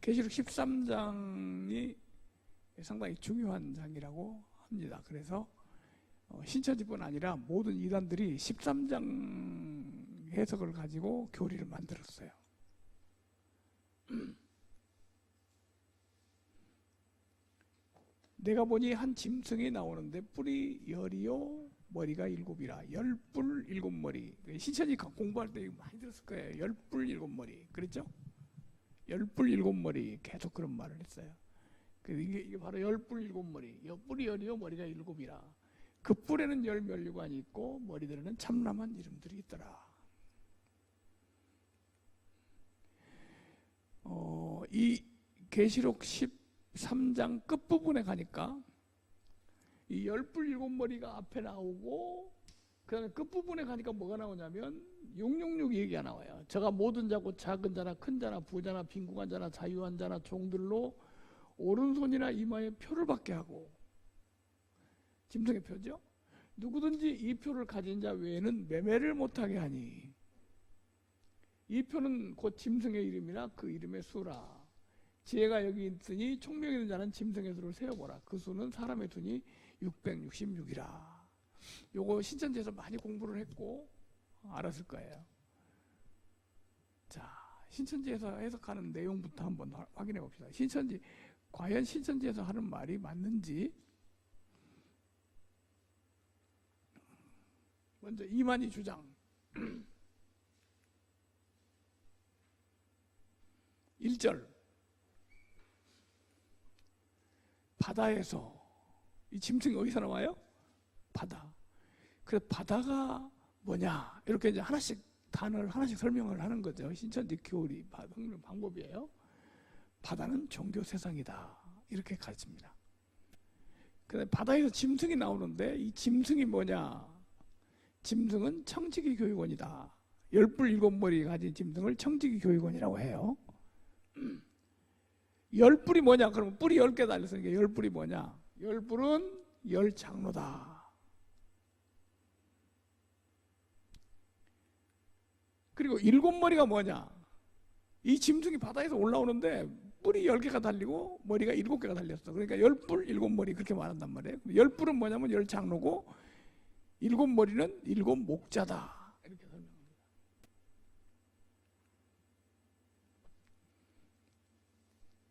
계시록 13장이 상당히 중요한 장이라고 합니다. 그래서 신천지뿐 아니라 모든 이단들이 13장 해석을 가지고 교리를 만들었어요. 내가 보니 한 짐승이 나오는데 뿔이 열이요 머리가 일곱이라. 열뿔 일곱 머리. 신천지 공부할 때 많이 들었을 거예요. 열뿔 일곱 머리. 그랬죠? 열뿔 일곱 머리. 계속 그런 말을 했어요. 이게 바로 열뿔 일곱 머리. 뿔이 열이요 머리가 일곱이라. 그 뿔에는 열 면류관이 있고 머리들에는 참남한 이름들이 있더라. 이 계시록 13장 끝부분에 가니까 이 열뿔 일곱 머리가 앞에 나오고 그 다음에 끝부분에 가니까 뭐가 나오냐면 666 얘기가 나와요. 저가 모든 자고 작은 자나 큰 자나 부자나 빈궁한 자나 자유한 자나 종들로 오른손이나 이마에 표를 받게 하고, 짐승의 표죠. 누구든지 이 표를 가진 자 외에는 매매를 못하게 하니, 이 표는 곧 짐승의 이름이나 그 이름의 수라. 지혜가 여기 있으니 총명 있는 자는 짐승의 수를 세어보라. 그 수는 사람의 수니 666이라. 요거 신천지에서 많이 공부를 했고 알았을 거예요. 자, 신천지에서 해석하는 내용부터 한번 확인해 봅시다. 과연 신천지에서 하는 말이 맞는지. 먼저 이만희 주장. 1절. 바다에서. 이 짐승이 어디서 나와요? 바다. 그래서 바다가 뭐냐, 이렇게 이제 단어를 하나씩 설명을 하는 거죠. 신천지 교리 방법이에요. 바다는 종교 세상이다, 이렇게 가르칩니다. 그다음에 바다에서 짐승이 나오는데 이 짐승이 뭐냐? 짐승은 청지기 교육원이다. 열뿔 일곱 머리 가진 짐승을 청지기 교육원이라고 해요. 열뿔이 뭐냐? 그러면 뿔이 10개 달렸으니까 열뿔이 뭐냐? 열뿔은 열장로다. 그리고 일곱 머리가 뭐냐? 이 짐승이 바다에서 올라오는데 뿔이 10개가 달리고 머리가 7개가 달렸어. 그러니까 열뿔 일곱 머리, 그렇게 말한단 말이에요. 열뿔은 뭐냐면 열장로고, 일곱 머리는 일곱 목자다, 이렇게 설명합니다.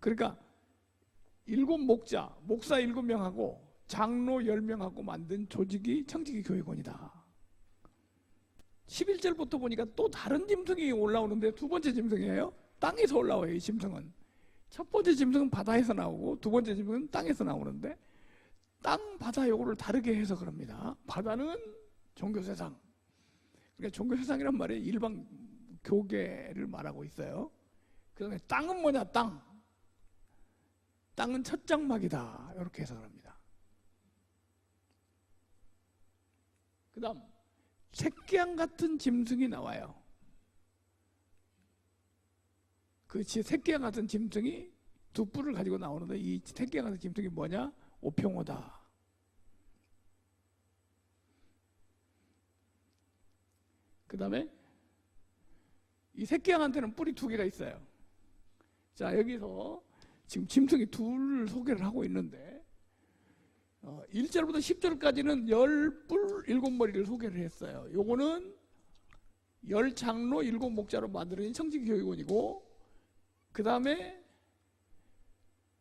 그러니까 일곱 목자, 목사 7명하고 장로 10명하고 만든 조직이 청지기 교육원이다. 11절부터 보니까 또 다른 짐승이 올라오는데 두 번째 짐승이에요. 땅에서 올라와요. 이 짐승은 첫 번째 짐승은 바다에서 나오고 두 번째 짐승은 땅에서 나오는데, 땅, 바다 요거를 다르게 해석을 합니다. 바다는 종교세상. 그러니까 종교세상이란 말이 일반 교계를 말하고 있어요. 그 다음에 땅은 뭐냐? 땅은 첫 장막이다, 이렇게 해석을 합니다. 그 다음 새끼양 같은 짐승이 나와요. 그 새끼양 같은 짐승이 두 뿔을 가지고 나오는데 이 새끼양 같은 짐승이 뭐냐? 오평호다. 그 다음에 이 새끼양한테는 뿔이 2개가 있어요. 자, 여기서 지금 짐승이 둘 소개를 하고 있는데 1절부터 10절까지는 열뿔 7머리를 소개를 했어요. 요거는 10장로 7목자로 만들어진 청지기 교육원이고, 그 다음에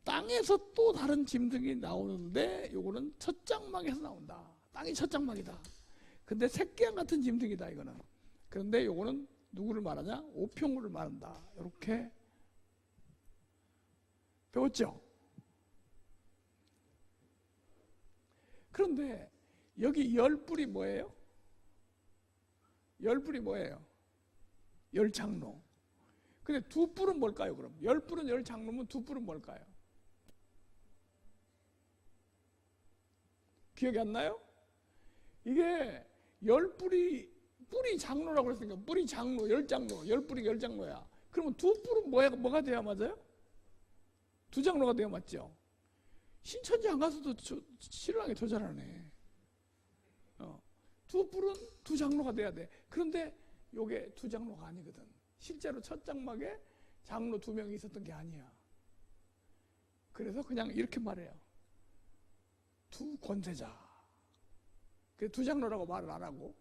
땅에서 또 다른 짐승이 나오는데 요거는 첫 장막에서 나온다. 땅이 첫 장막이다. 근데 새끼양 같은 짐승이다, 이거는. 그런데 요거는 누구를 말하냐? 오평호를 말한다. 이렇게 배웠죠? 그런데 여기 열뿔이 뭐예요? 열뿔이 뭐예요? 열장로. 근데 두 뿔은 뭘까요, 그럼? 열뿔은 열장로면 두 뿔은 뭘까요? 기억이 안 나요? 이게 열뿔이, 뿔이 장로라고 그랬으니까 뿔이 장로, 열장로, 열뿔이 열장로야. 그러면 두 뿔은 뭐가 돼야 맞아요? 두 장로가 돼야 맞죠? 신천지 안 가서도 신랑이 더 잘하네. 두 뿔은 두 장로가 돼야 돼. 그런데 요게 두 장로가 아니거든. 실제로 첫 장막에 장로 2명이 있었던 게 아니야. 그래서 그냥 이렇게 말해요. 두 권세자. 두 장로라고 말을 안 하고.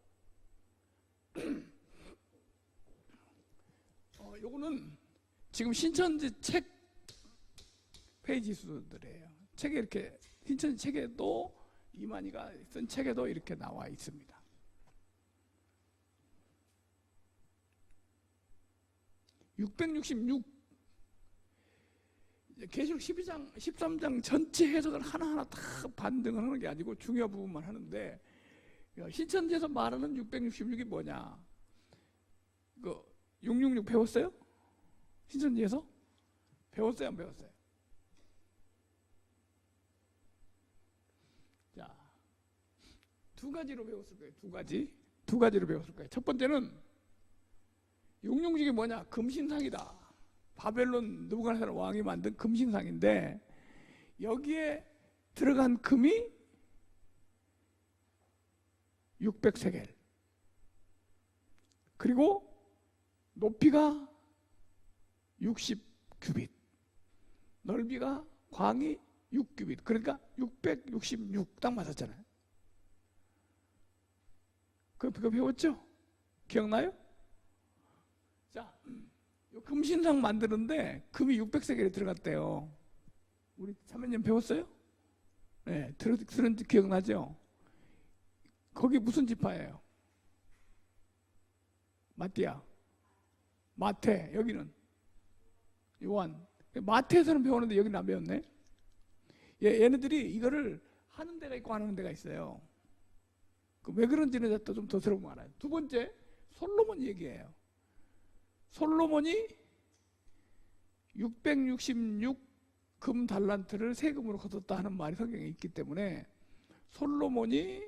요거는 지금 신천지 책 페이지 수들이에요. 책에 이렇게 신천지 책에도 이만희가 쓴 책에도 이렇게 나와 있습니다. 666 계시록 12장, 13장 전체 해석을 하나하나 다 반등을 하는 게 아니고 중요한 부분만 하는데, 신천지에서 말하는 666이 뭐냐? 666 배웠어요? 신천지에서? 배웠어요, 안 배웠어요? 자, 두 가지로 배웠을 거예요. 두 가지로 배웠을 거예요. 첫 번째는 666이 뭐냐? 금신상이다. 바벨론 느부갓네살 왕이 만든 금신상인데, 여기에 들어간 금이 600세겔, 그리고 높이가 60규빗, 넓이가 광이 6규빗, 그러니까 666 딱 맞았잖아요. 그거 배웠죠? 기억나요? 자, 금신상 만드는데 금이 600세겔이 들어갔대요. 우리 사모님 배웠어요? 네, 들은 기억나죠? 거기 무슨 지파예요? 마띠아, 마태, 여기는 요한. 마태에서는 배웠는데 여기는 안 배웠네. 얘네들이 이거를 하는 데가 있고 안 하는 데가 있어요. 왜 그런지는 좀 더 들어보면 알아요. 두 번째, 솔로몬 얘기예요. 솔로몬이 666 금 달란트를 세금으로 거뒀다 하는 말이 성경에 있기 때문에, 솔로몬이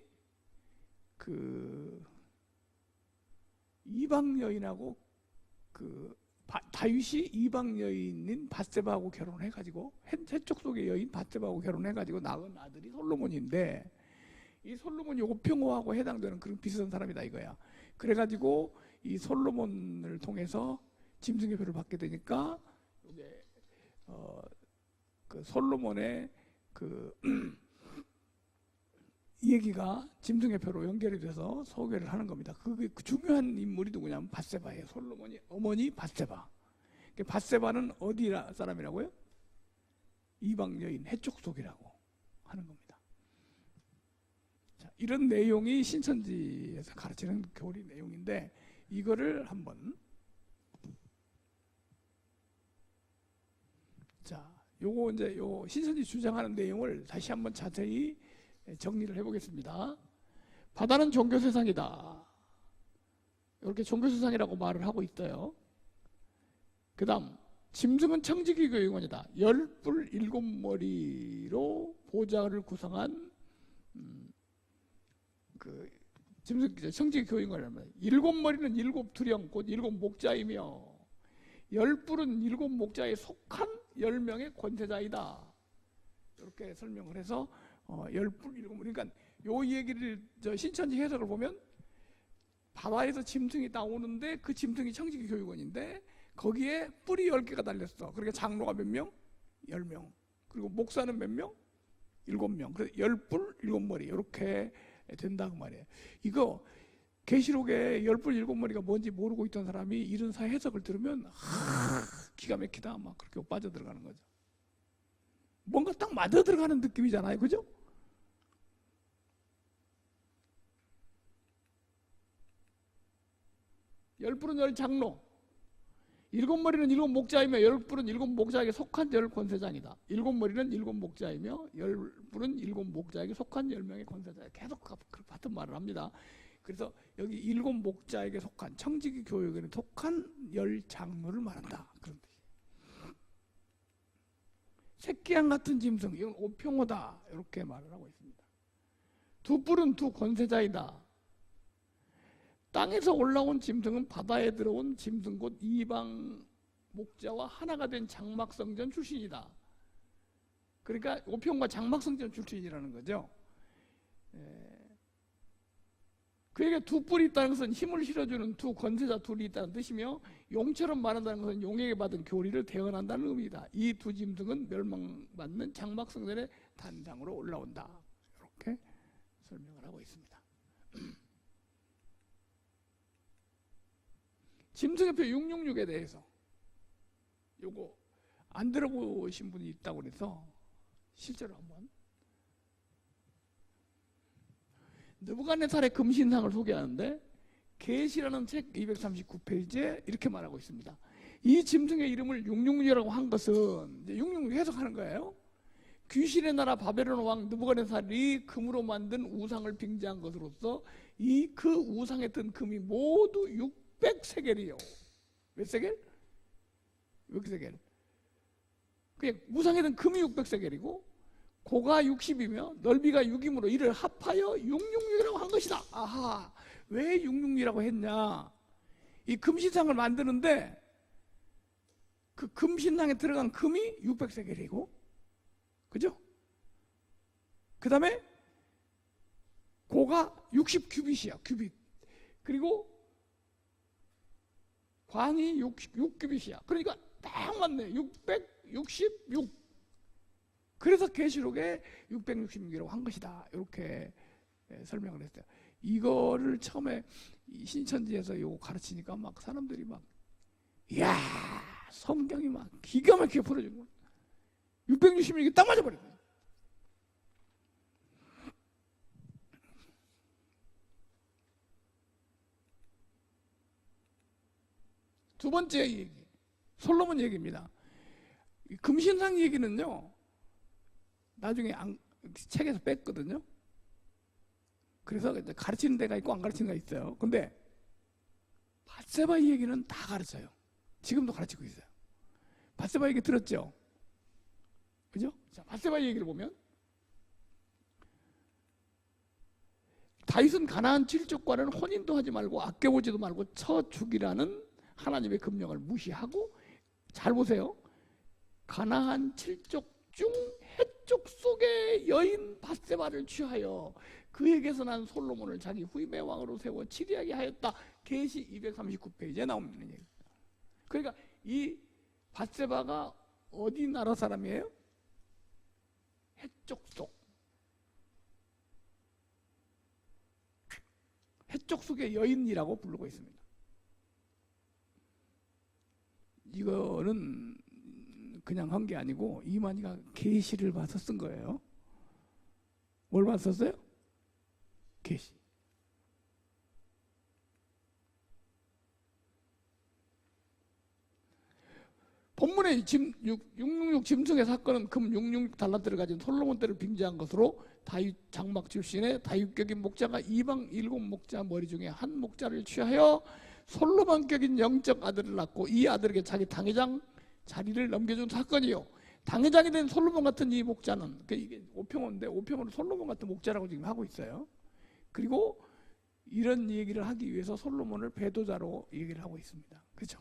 이방 여인하고 다윗이 이방 여인인 밧세바하고 결혼해가지고, 해쪽 속의 여인 밧세바하고 결혼해가지고 낳은 아들이 솔로몬인데, 이 솔로몬이 오평호하고 해당되는 그런 비슷한 사람이다 이거야. 그래가지고 이 솔로몬을 통해서 짐승의 표를 받게 되니까, 이게 솔로몬의 이 얘기가 짐승의 표로 연결이 돼서 소개를 하는 겁니다. 그 중요한 인물이 누구냐면 밧세바예요. 솔로몬이 어머니 밧세바. 밧세바는 어디 사람이라고요? 이방 여인, 해쪽 속이라고 하는 겁니다. 자, 이런 내용이 신천지에서 가르치는 교리 내용인데, 이거를 한번, 자, 요거 이제 요 신천지 주장하는 내용을 다시 한번 자세히 정리를 해보겠습니다. 바다는 종교세상이다. 이렇게 종교세상이라고 말을 하고 있어요. 그 다음, 짐승은 청지기 교육원이다. 10뿔 7머리로 보좌를 구성한 짐승 청지기 교육원이랍니다. 7머리는 7두령, 곧 7목자이며 10뿔은 7목자에 속한 10명의 권세자이다. 이렇게 설명을 해서 10뿔 7머리. 그러니까 요 얘기를 신천지 해석을 보면, 바다에서 짐승이 나오는데 그 짐승이 청지기 교육원인데, 거기에 뿔이 10개가 달렸어. 그러니까 장로가 몇 명? 10명. 그리고 목사는 몇 명? 7명. 그래서 10뿔 7머리 이렇게 된다고 말이에요. 이거 계시록에 10뿔 7머리가 뭔지 모르고 있던 사람이 이런 해석을 들으면 기가 막히다 막 그렇게 빠져들어가는 거죠. 뭔가 딱 맞아 들어가는 느낌이잖아요. 그죠? 열뿔은 10장로, 7머리는 7목자이며 10뿔은 7목자에게 속한 10권세장이다. 7머리는 7목자이며 10뿔은 7목자에게 속한 10명의 권세자. 계속 같은 말을 합니다. 그래서 여기 7목자에게 속한, 청지기 교육에 속한 10장로를 말한다. 그런 뜻이에요. 새끼양 같은 짐승, 이건 오평호다. 이렇게 말을 하고 있습니다. 두 뿔은 두 권세자이다. 땅에서 올라온 짐승은 바다에 들어온 짐승, 곧 이방 목자와 하나가 된 장막성전 출신이다. 그러니까 오평과 장막성전 출신이라는 거죠. 그에게 두 뿔이 있다는 것은 힘을 실어주는 두 권세자 둘이 있다는 뜻이며 용처럼 말한다는 것은 용에게 받은 교리를 대언한다는 의미다. 이 두 짐승은 멸망받는 장막성전의 단장으로 올라온다. 이렇게 설명을 하고 있습니다. 짐승의표 666에 대해서 요거 안 들어보신 분이 있다고 그래서 실제로 한번 느부갓네살의 금신상을 소개하는데 계시라는 책 239페이지에 이렇게 말하고 있습니다. 이 짐승의 이름을 666이라고 한 것은 이제 666 해석하는 거예요. 귀신의 나라 바벨론 왕 느부갓네살이 금으로 만든 우상을 빙자한 것으로서 이 그 우상에 든 금이 모두 600세겔이요. 몇 세겔? 600세겔. 그냥 우상에 든 금이 600세겔이고 고가 60이며 넓이가 6이므로 이를 합하여 666이라고 한 것이다. 아하, 왜 666이라고 했냐? 이 금신상을 만드는데 그 금신상에 들어간 금이 600세겔이고, 그죠? 그 다음에 고가 60규빗이야, 규빗. 그리고 광이 6규빗이야. 그러니까 딱 맞네. 666. 그래서 계시록에 666이라고 한 것이다. 이렇게 설명을 했어요. 이거를 처음에 신천지에서 이거 가르치니까 막 사람들이 막 이야, 성경이 막 기가 막히게 풀어준 거야. 666이 딱 맞아버렸어요. 두 번째 얘기, 솔로몬 얘기입니다. 금신상 얘기는요, 나중에 책에서 뺐거든요. 그래서 가르치는 데가 있고 안 가르치는 데가 있어요. 근데 밧세바 얘기는 다 가르쳐요. 지금도 가르치고 있어요. 밧세바 얘기 들었죠? 그죠? 자, 밧세바 얘기를 보면 다윗은 가나안 7족과는 혼인도 하지 말고 아껴보지도 말고 쳐 죽이라는 하나님의 금령을 무시하고, 잘 보세요. 가나안 7족 중 해쪽 속의 여인 밧세바를 취하여 그에게서 난 솔로몬을 자기 후임의 왕으로 세워 치리하게 하였다. 계시 239페이지에 나오는 얘기예요. 그러니까 이 밧세바가 어디 나라 사람이에요? 해쪽 속. 해쪽 속의 여인이라고 부르고 있습니다. 이거는 그냥 한 게 아니고 이만희가 계시를 봐서 쓴 거예요. 뭘 봐서 썼어요? 계시. 본문의 666 짐승의 사건은 금 666달란트를 가진 솔로몬 때를 빙자한 것으로 다윗 장막 출신의 다윗격인 목자가 이방 7 목자 머리 중에 한 목자를 취하여 솔로몬격인 영적 아들을 낳고 이 아들에게 자기 당회장 자리를 넘겨준 사건이요. 당회장이 된 솔로몬 같은 이 목자는, 이게 오평호인데 오평호는 솔로몬 같은 목자라고 지금 하고 있어요. 그리고 이런 얘기를 하기 위해서 솔로몬을 배도자로 얘기를 하고 있습니다. 그렇죠?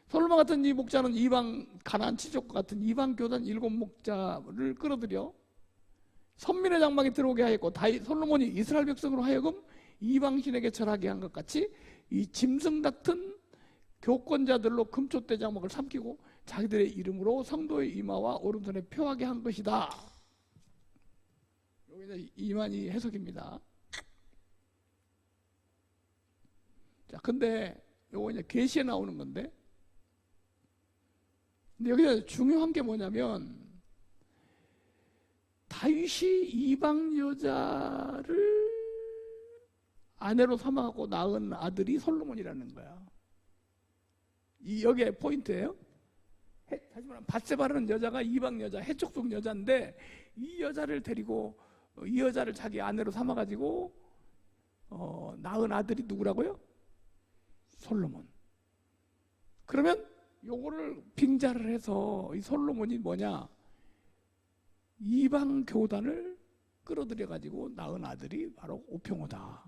솔로몬 같은 이 목자는 이방 가나안 치족과 같은 이방 교단 7 목자를 끌어들여 선민의 장막에 들어오게 하였고, 솔로몬이 이스라엘 백성으로 하여금 이방신에게 절하게 한 것 같이 이 짐승 같은 교권자들로 금촛대 장막을 삼키고 자기들의 이름으로 성도의 이마와 오른손에 표하게 한 것이다. 여기 이만희 해석입니다. 자, 근데 요거 이제 계시에 나오는 건데, 근데 여기서 중요한 게 뭐냐면 다윗이 이방 여자를 아내로 삼아갖고 낳은 아들이 솔로몬이라는 거야. 여기에 포인트예요. 다시 말하면 밧세바라는 여자가 이방 여자, 해쪽 속 여자인데 이 여자를 데리고 이 여자를 자기 아내로 삼아가지고 낳은 아들이 누구라고요? 솔로몬. 그러면 요거를 빙자를 해서 이 솔로몬이 뭐냐? 이방 교단을 끌어들여 가지고 낳은 아들이 바로 오평호다.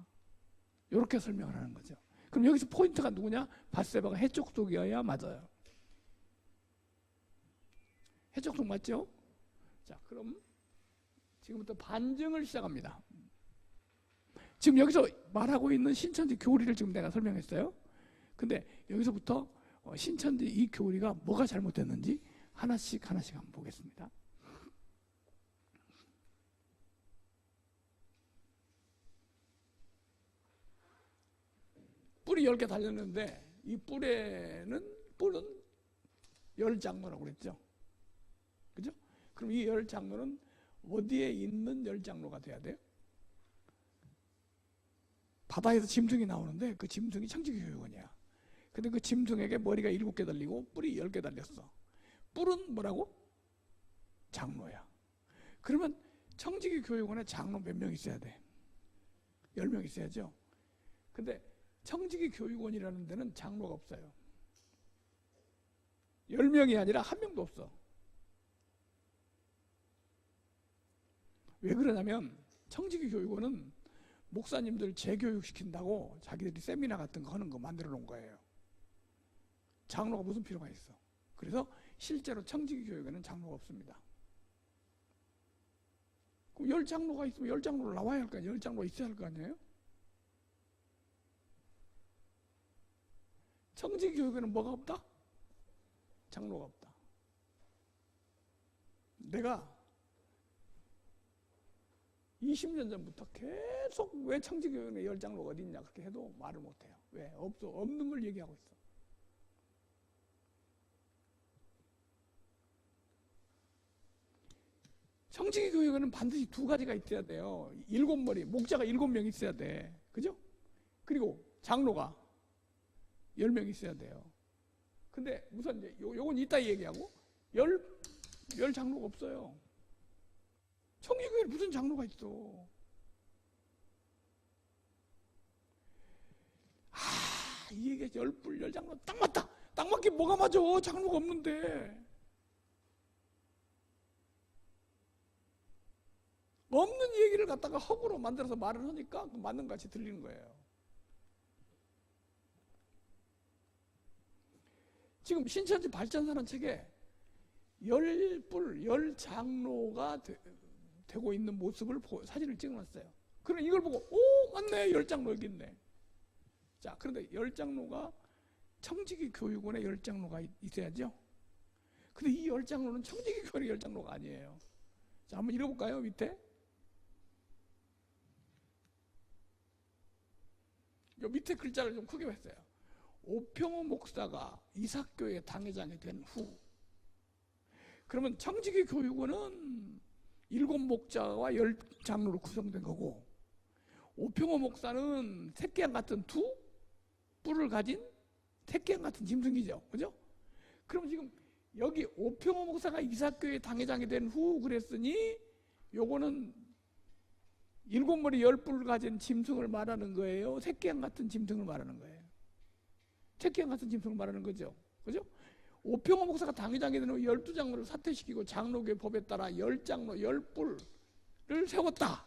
이렇게 설명을 하는 거죠. 그럼 여기서 포인트가 누구냐? 밧세바가 해쪽 속이어야 맞아요. 해쪽 속 맞죠? 자, 그럼 지금부터 반증을 시작합니다. 지금 여기서 말하고 있는 신천지 교리를 지금 내가 설명했어요. 근데 여기서부터 신천지 이 교리가 뭐가 잘못됐는지 하나씩 한번 보겠습니다. 뿔이 10개 달렸는데 이 뿔은 10장로라고 그랬죠. 그죠? 그럼 이 10장로는 어디에 있는 10장로가 돼야 돼요? 바다에서 짐승이 나오는데 그 짐승이 청지기교육원이야. 근데 그 짐승에게 머리가 7개 달리고 뿔이 10개 달렸어. 뿔은 뭐라고? 장로야. 그러면 청지기교육원에 장로 몇 명 있어야 돼? 10명 있어야죠. 근데 청지기교육원이라는 데는 장로가 없어요. 10명이 아니라 1명도 없어. 왜 그러냐면 청지기교육원은 목사님들 재교육시킨다고 자기들이 세미나 같은 거 하는 거 만들어 놓은 거예요. 장로가 무슨 필요가 있어. 그래서 실제로 청지기교육에는 장로가 없습니다. 그럼 10장로가 있으면 10장로를 나와야 할 거 아니에요. 10장로가 있어야 할 거 아니에요. 청지기교육에는 뭐가 없다? 장로가 없다. 내가 20년 전부터 계속 왜 청지교육에 10장로가 어디 있냐 그렇게 해도 말을 못해요. 왜? 없는 걸 얘기하고 있어. 청지기교육에는 반드시 2가지가 있어야 돼요. 7머리, 목자가 7명 있어야 돼. 그죠? 그리고 장로가 10명 있어야 돼요. 근데 우선 이제 요건 이따 얘기하고 10 장로가 없어요. 청지교회에 무슨 장로가 있어. 이 얘기가 10뿔 10장로 딱 맞다. 딱 맞긴 뭐가 맞아. 장로가 없는데. 없는 얘기를 갖다가 허구로 만들어서 말을 하니까 맞는 것 같이 들리는 거예요. 지금 신천지 발전사라는 책에 10뿔, 10장로가 되고 있는 모습을 사진을 찍어놨어요. 그럼 이걸 보고 오 맞네 10장로 여기 있네. 자 그런데 10장로가 청지기 교육원에 10장로가 있어야죠. 근데 이 10장로는 청지기 교육의 10장로가 아니에요. 자 한번 읽어볼까요? 밑에 요 밑에 글자를 좀 크게 했어요. 오평호 목사가 이삭교회 당회장이 된 후, 그러면 청지기 교육원은 7목자와 10장로로 구성된 거고, 오평호 목사는 새끼양 같은 2뿔을 가진 새끼양 같은 짐승이죠. 그죠? 그럼 지금 여기 오평호 목사가 이삭교회 당회장이 된 후 그랬으니 요거는 7머리 10뿔을 가진 짐승을 말하는 거예요? 새끼양 같은 짐승을 말하는 거예요? 새끼양 같은 짐승을 말하는 거죠. 그죠? 오평호 목사가 당회장이 된 후 12장로를 사퇴시키고 장로교회 법에 따라 10장로 10뿔을 세웠다.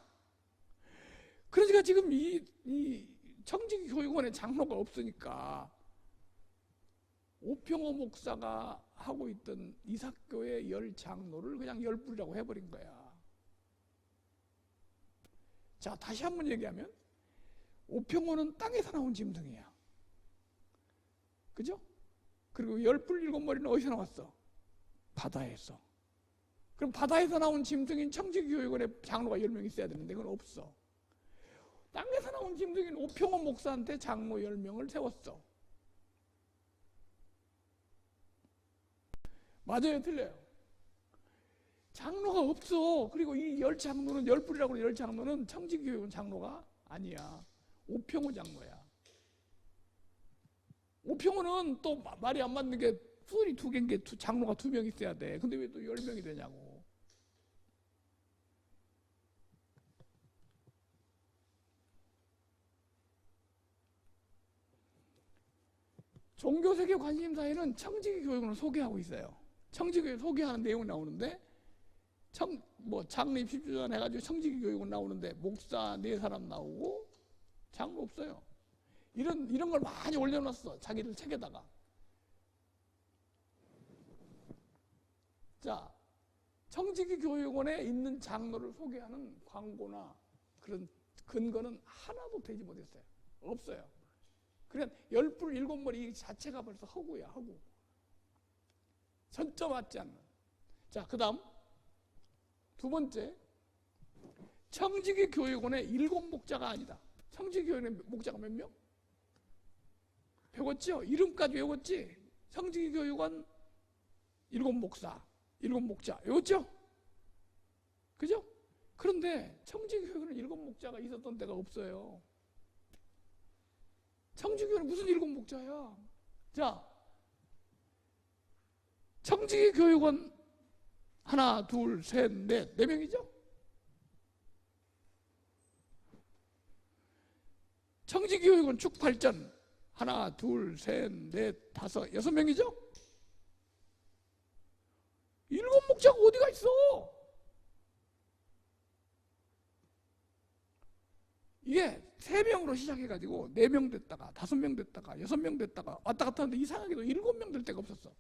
그러니까 지금 이 청지기 교육원에 장로가 없으니까 오평호 목사가 하고 있던 이삭교회 10장로를 그냥 10뿔이라고 해버린 거야. 자, 다시 한번 얘기하면 오평호는 땅에서 나온 짐승이야. 그죠? 그리고 10뿔 7머리는 어디서 나왔어? 바다에서. 그럼 바다에서 나온 짐승인 청지기교육원에 장로가 10명 있어야 되는데 그건 없어. 땅에서 나온 짐승인 오평호 목사한테 장로 10명을 세웠어. 맞아요? 틀려요? 장로가 없어. 그리고 이 10장로는 10뿔이라고 하는 10장로는 청지기교육원 장로가 아니야. 오평호 장로야. 오평호는 또 말이 안 맞는 게 뿔이 2개인 게 장로가 2명 있어야 돼. 근데 왜 또 10명이 되냐고. 종교세계 관심사에는 청지기교육원을 소개하고 있어요. 청지기교육 소개하는 내용이 나오는데 장립 10주년 해가지고 청지기교육원 나오는데 목사 4사람 나오고 장로 없어요. 이런 걸 많이 올려놨어. 자기들 책에다가. 자, 청지기교육원에 있는 장로를 소개하는 광고나 그런 근거는 하나도 되지 못했어요. 없어요. 그러니까 열불 일곱 머리 자체가 벌써 허구야, 허구. 전혀 맞지 않는. 자, 그 다음 두 번째, 청지기 교육원의 일곱 목자가 아니다. 청지기 교육원의 목자가 몇 명? 배웠죠? 이름까지 외웠지? 청지기 교육원 일곱 목사, 일곱 목자 외웠죠? 그죠? 그런데 청지기 교육원은 일곱 목자가 있었던 데가 없어요. 청지기 교육은 무슨 일곱 목자야? 자, 청지기 교육원 하나, 둘, 셋, 넷, 네 명이죠? 청지기 교육원 축발전 하나, 둘, 셋, 넷, 다섯, 여섯 명이죠? 일곱 목자가 어디가 있어? 이게 3명으로 시작해가지고 4명 됐다가 5명 됐다가 6명 됐다가 왔다 갔다 하는데 이상하게도 7명 될 데가 없었어.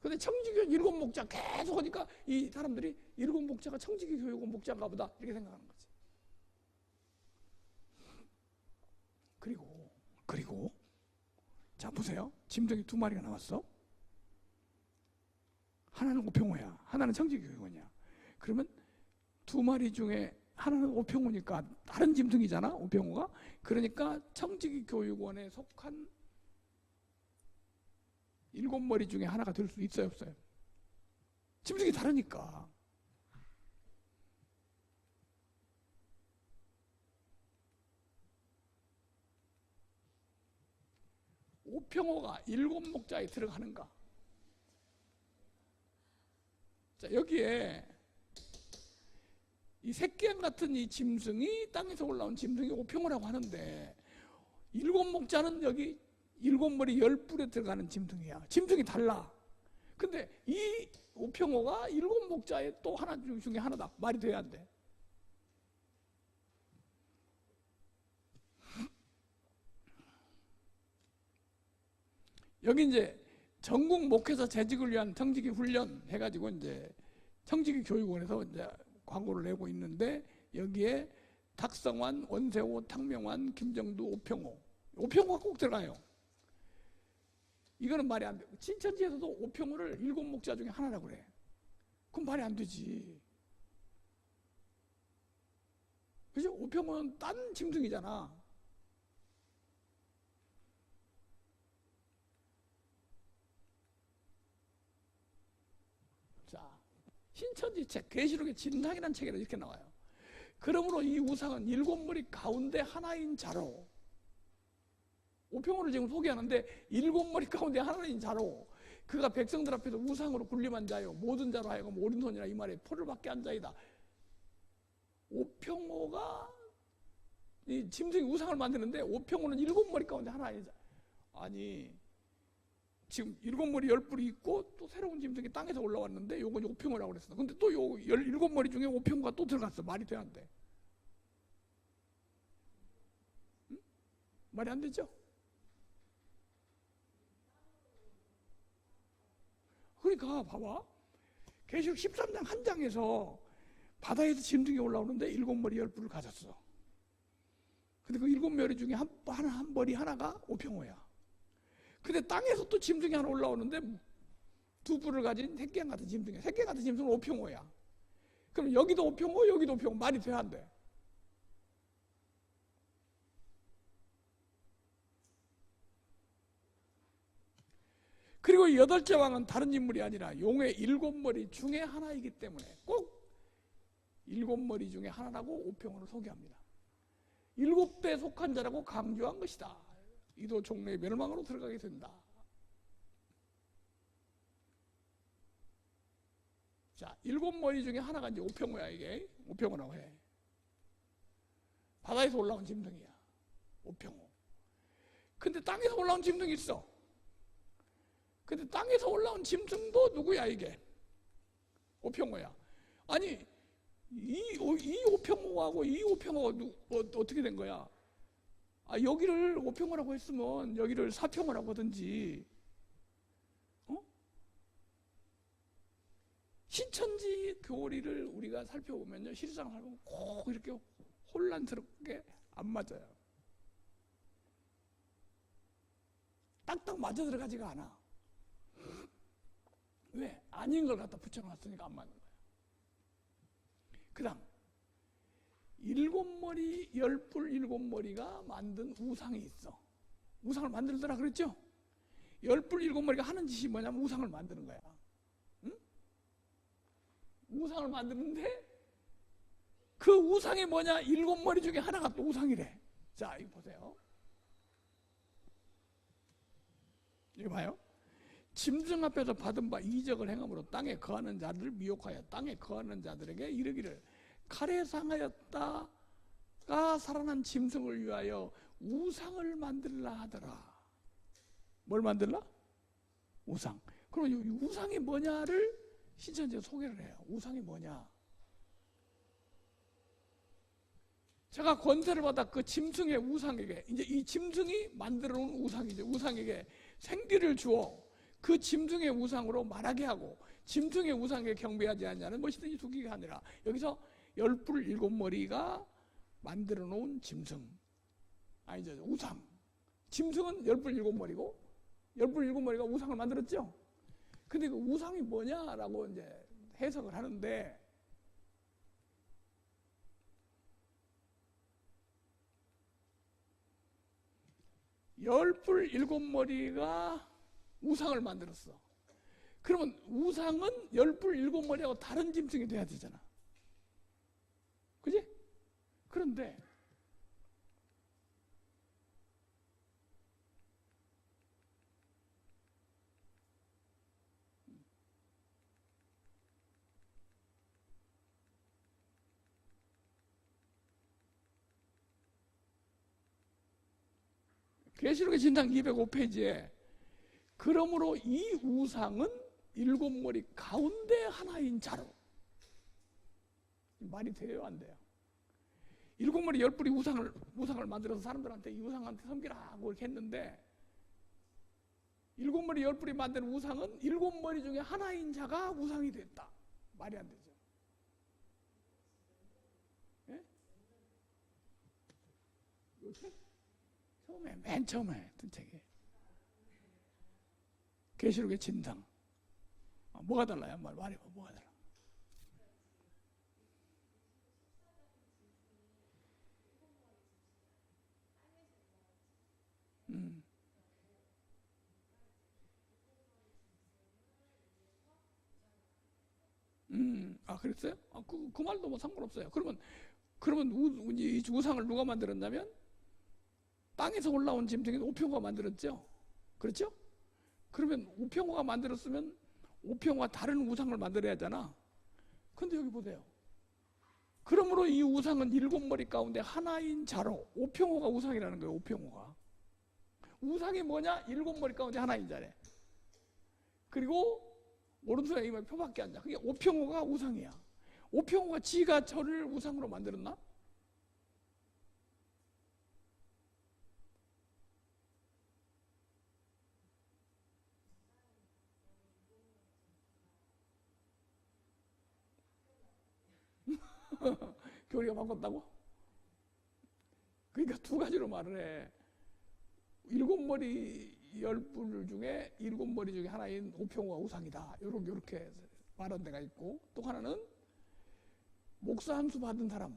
근데 청지교육 일곱 목자 계속 하니까 이 사람들이 일곱 목자가 청지기 교육원 목자인가 보다 이렇게 생각하는 거지. 그리고 자 보세요. 짐승이 2마리가 나왔어. 하나는 오평호야, 하나는 청지기 교육원이야. 그러면 2마리 중에 하나는 오평호니까 다른 짐승이잖아, 오평호가. 그러니까 청지기 교육원에 속한 7머리 중에 하나가 될 수 있어요, 없어요? 짐승이 다르니까. 오평호가 7목자에 들어가는가? 자, 여기에 이 새끼양 같은 이 짐승이 땅에서 올라온 짐승이 오평호라고 하는데 7목자는 여기 7머리 10뿔에 들어가는 짐승이야. 짐승이 달라. 근데 이 오평호가 7목자의 또 하나 중에 하나다. 말이 돼야 안 돼? 여기 이제 전국 목회자 재직을 위한 청지기 훈련 해가지고 이제 청지기 교육원에서 이제 광고를 내고 있는데 여기에 탁성환, 원세호, 탁명환, 김정두, 오평호. 오평호가 꼭 들어가요. 이거는 말이 안 돼. 진천지에서도 오평호를 7목자 중에 하나라고 그래. 그건 말이 안 되지. 그죠? 오평호는 딴 짐승이잖아. 자, 신천지 책, 계시록의 진상이라는 책에 이렇게 나와요. 그러므로 이 우상은 7머리 가운데 하나인 자로, 오평호를 지금 소개하는데 7머리 가운데 하나인 자로, 그가 백성들 앞에서 우상으로 군림한 자요 모든 자로 하여금 오른손이라 이 말에 포를 받게 한 자이다. 오평호가 이 짐승이 우상을 만드는데 오평호는 7머리 가운데 하나인 자. 아니 지금 7머리 10뿔이 있고 또 새로운 짐승이 땅에서 올라왔는데 요건 오평호라고 그랬어. 근데 또 요 17머리 중에 오평호가 또 들어갔어. 말이 돼 안 돼? 응? 말이 안 되죠? 그러니까 봐봐. 계시록 13장 한 장에서 바다에서 짐승이 올라오는데 7머리 10뿔을 가졌어. 근데 그 7머리 중에 한 머리 하나가 오평호야. 근데 땅에서 또 짐승이 하나 올라오는데 2뿔을 가진 새끼양 같은 짐승이야. 새끼양 같은 짐승은 오평호야. 그럼 여기도 오평호, 여기도 오평호. 말이 돼야 안 돼? 그리고 8째 왕은 다른 인물이 아니라 용의 7머리 중에 하나이기 때문에 꼭 7머리 중에 하나라고 오평호를 소개합니다. 7대 속한 자라고 강조한 것이다. 이도 종래의 멸망으로 들어가게 된다. 자, 7머리 중에 하나가 이제 오평호야. 이게 오평호라고 해. 바다에서 올라온 짐승이야, 오평호. 근데 땅에서 올라온 짐승이 있어. 근데 땅에서 올라온 짐승도 누구야? 이게 오평호야. 아니 이 오평호하고 이 오평호가 어떻게 된 거야? 아, 여기를 오평호라고 했으면 여기를 사평호라고 하든지, 어? 신천지 교리를 우리가 살펴보면요, 실상 살펴보면 꼭 이렇게 혼란스럽게 안 맞아요. 딱딱 맞아 들어가지가 않아. 왜? 아닌 걸 갖다 붙여놨으니까 안 맞는 거예요. 그 다음, 일곱 머리, 열뿔 일곱 머리가 만든 우상이 있어. 우상을 만들더라 그랬죠? 열뿔 일곱 머리가 하는 짓이 뭐냐면 우상을 만드는 거야. 응? 우상을 만드는데 그 우상이 뭐냐? 일곱 머리 중에 하나가 또 우상이래. 자, 이거 보세요. 이거 봐요. 짐승 앞에서 받은 바 이적을 행함으로 땅에 거하는 자들을 미혹하여 땅에 거하는 자들에게 이르기를 칼에 상하였다가 살아난 짐승을 위하여 우상을 만들라 하더라. 뭘 만들라? 우상. 그럼 이 우상이 뭐냐를 신천지가 소개를 해요. 우상이 뭐냐? 제가 권세를 받아 그 짐승의 우상에게, 이제 이 짐승이 만들어 놓은 우상이죠. 우상에게 생기를 주어 그 짐승의 우상으로 말하게 하고 짐승의 우상에 경배하지 않냐는 무엇이든지 죽이게 하니라. 여기서 열뿔 일곱 머리가 만들어 놓은 짐승, 아니죠, 우상. 짐승은 열뿔 일곱 머리고 열뿔 일곱 머리가 우상을 만들었죠. 근데 그 우상이 뭐냐라고 이제 해석을 하는데, 열뿔 일곱 머리가 우상을 만들었어. 그러면 우상은 열뿔 일곱 머리하고 다른 짐승이 돼야 되잖아. 그지? 그런데 계시록의 진당 205페이지에 그러므로 이 우상은 일곱 머리 가운데 하나인 자로. 말이 돼요, 안 돼요? 일곱 머리 열 뿔이 우상을 만들어서 사람들한테 이 우상한테 섬기라고 이렇게 했는데, 일곱 머리 열 뿔이 만든 우상은 일곱 머리 중에 하나인 자가 우상이 됐다. 말이 안 되죠. 예? 요새? 처음에, 맨 처음에 했던 책이 계시록의 진상. 뭐가 달라요? 말해봐, 뭐가 달라? 그랬어요? 그 말도 뭐 상관없어요. 그러면 이 우상을 누가 만들었냐면 땅에서 올라온 짐승이 우평우가 만들었죠. 그렇죠? 그러면 우평우가 만들었으면 우평우가 다른 우상을 만들어야 하잖아. 근데 여기 보세요. 그러므로 이 우상은 일곱 머리 가운데 하나인 자로, 우평우가 우상이라는 거예요. 우평우가. 우상이 뭐냐? 일곱 머리 가운데 하나인 자래. 그리고 오른손에 이만 표밖에 안 자. 그게 우평우가 우상이야. 우평우가 지가 저를 우상으로 만들었나? 교리가 바꿨다고? 그러니까 두 가지로 말을 해. 일곱 머리 열 뿔 중에 일곱 머리 중에 하나인 우평우가 우상이다. 요렇게 말한 데가 있고, 또 하나는 목사 한 수 받은 사람,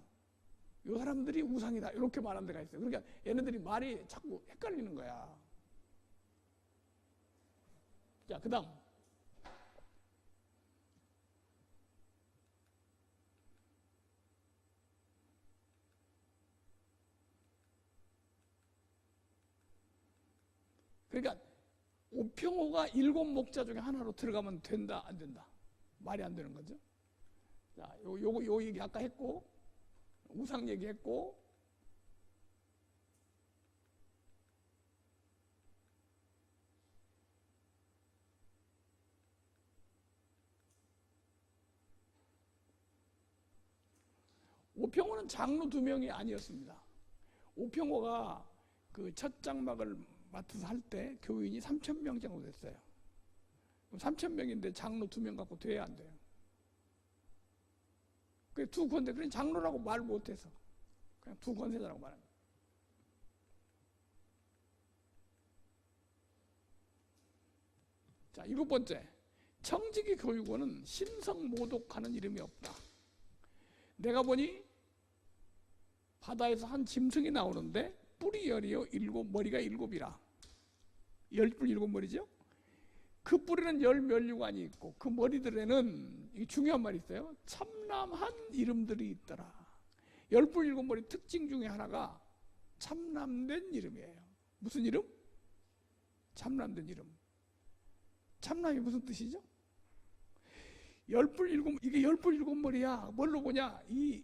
요 사람들이 우상이다. 이렇게 말한 데가 있어요. 그러니까 얘네들이 말이 자꾸 헷갈리는 거야. 자, 그 다음. 그러니까 우평우가 일곱 목자 중에 하나로 들어가면 된다, 안 된다? 말이 안 되는 거죠. 자, 요 얘기 아까 했고, 우상 얘기했고, 우평우는 장로 두 명이 아니었습니다. 우평우가 그 첫 장막을 맡아서 할 때 교인이 3,000명 정도 됐어요. 3,000명인데 장로 2명 갖고 돼야 안 돼요. 그 두 권세, 그냥 장로라고 말 못해서 그냥 두 권세자라고 말하는 거예요. 자, 7번째, 청지기 교육원은 신성모독하는 이름이 없다. 내가 보니 바다에서 한 짐승이 나오는데 뿔이 10이요 머리가 7이라. 10뿔 7머리죠. 그 뿔에는 10면류관이 있고 그 머리들에는, 이 중요한 말이 있어요, 참남한 이름들이 있더라. 10뿔 7머리 특징 중에 하나가 참남된 이름이에요. 무슨 이름? 참남된 이름. 참남이 무슨 뜻이죠? 10뿔 7, 이게 10뿔 7머리야. 뭘로 보냐? 이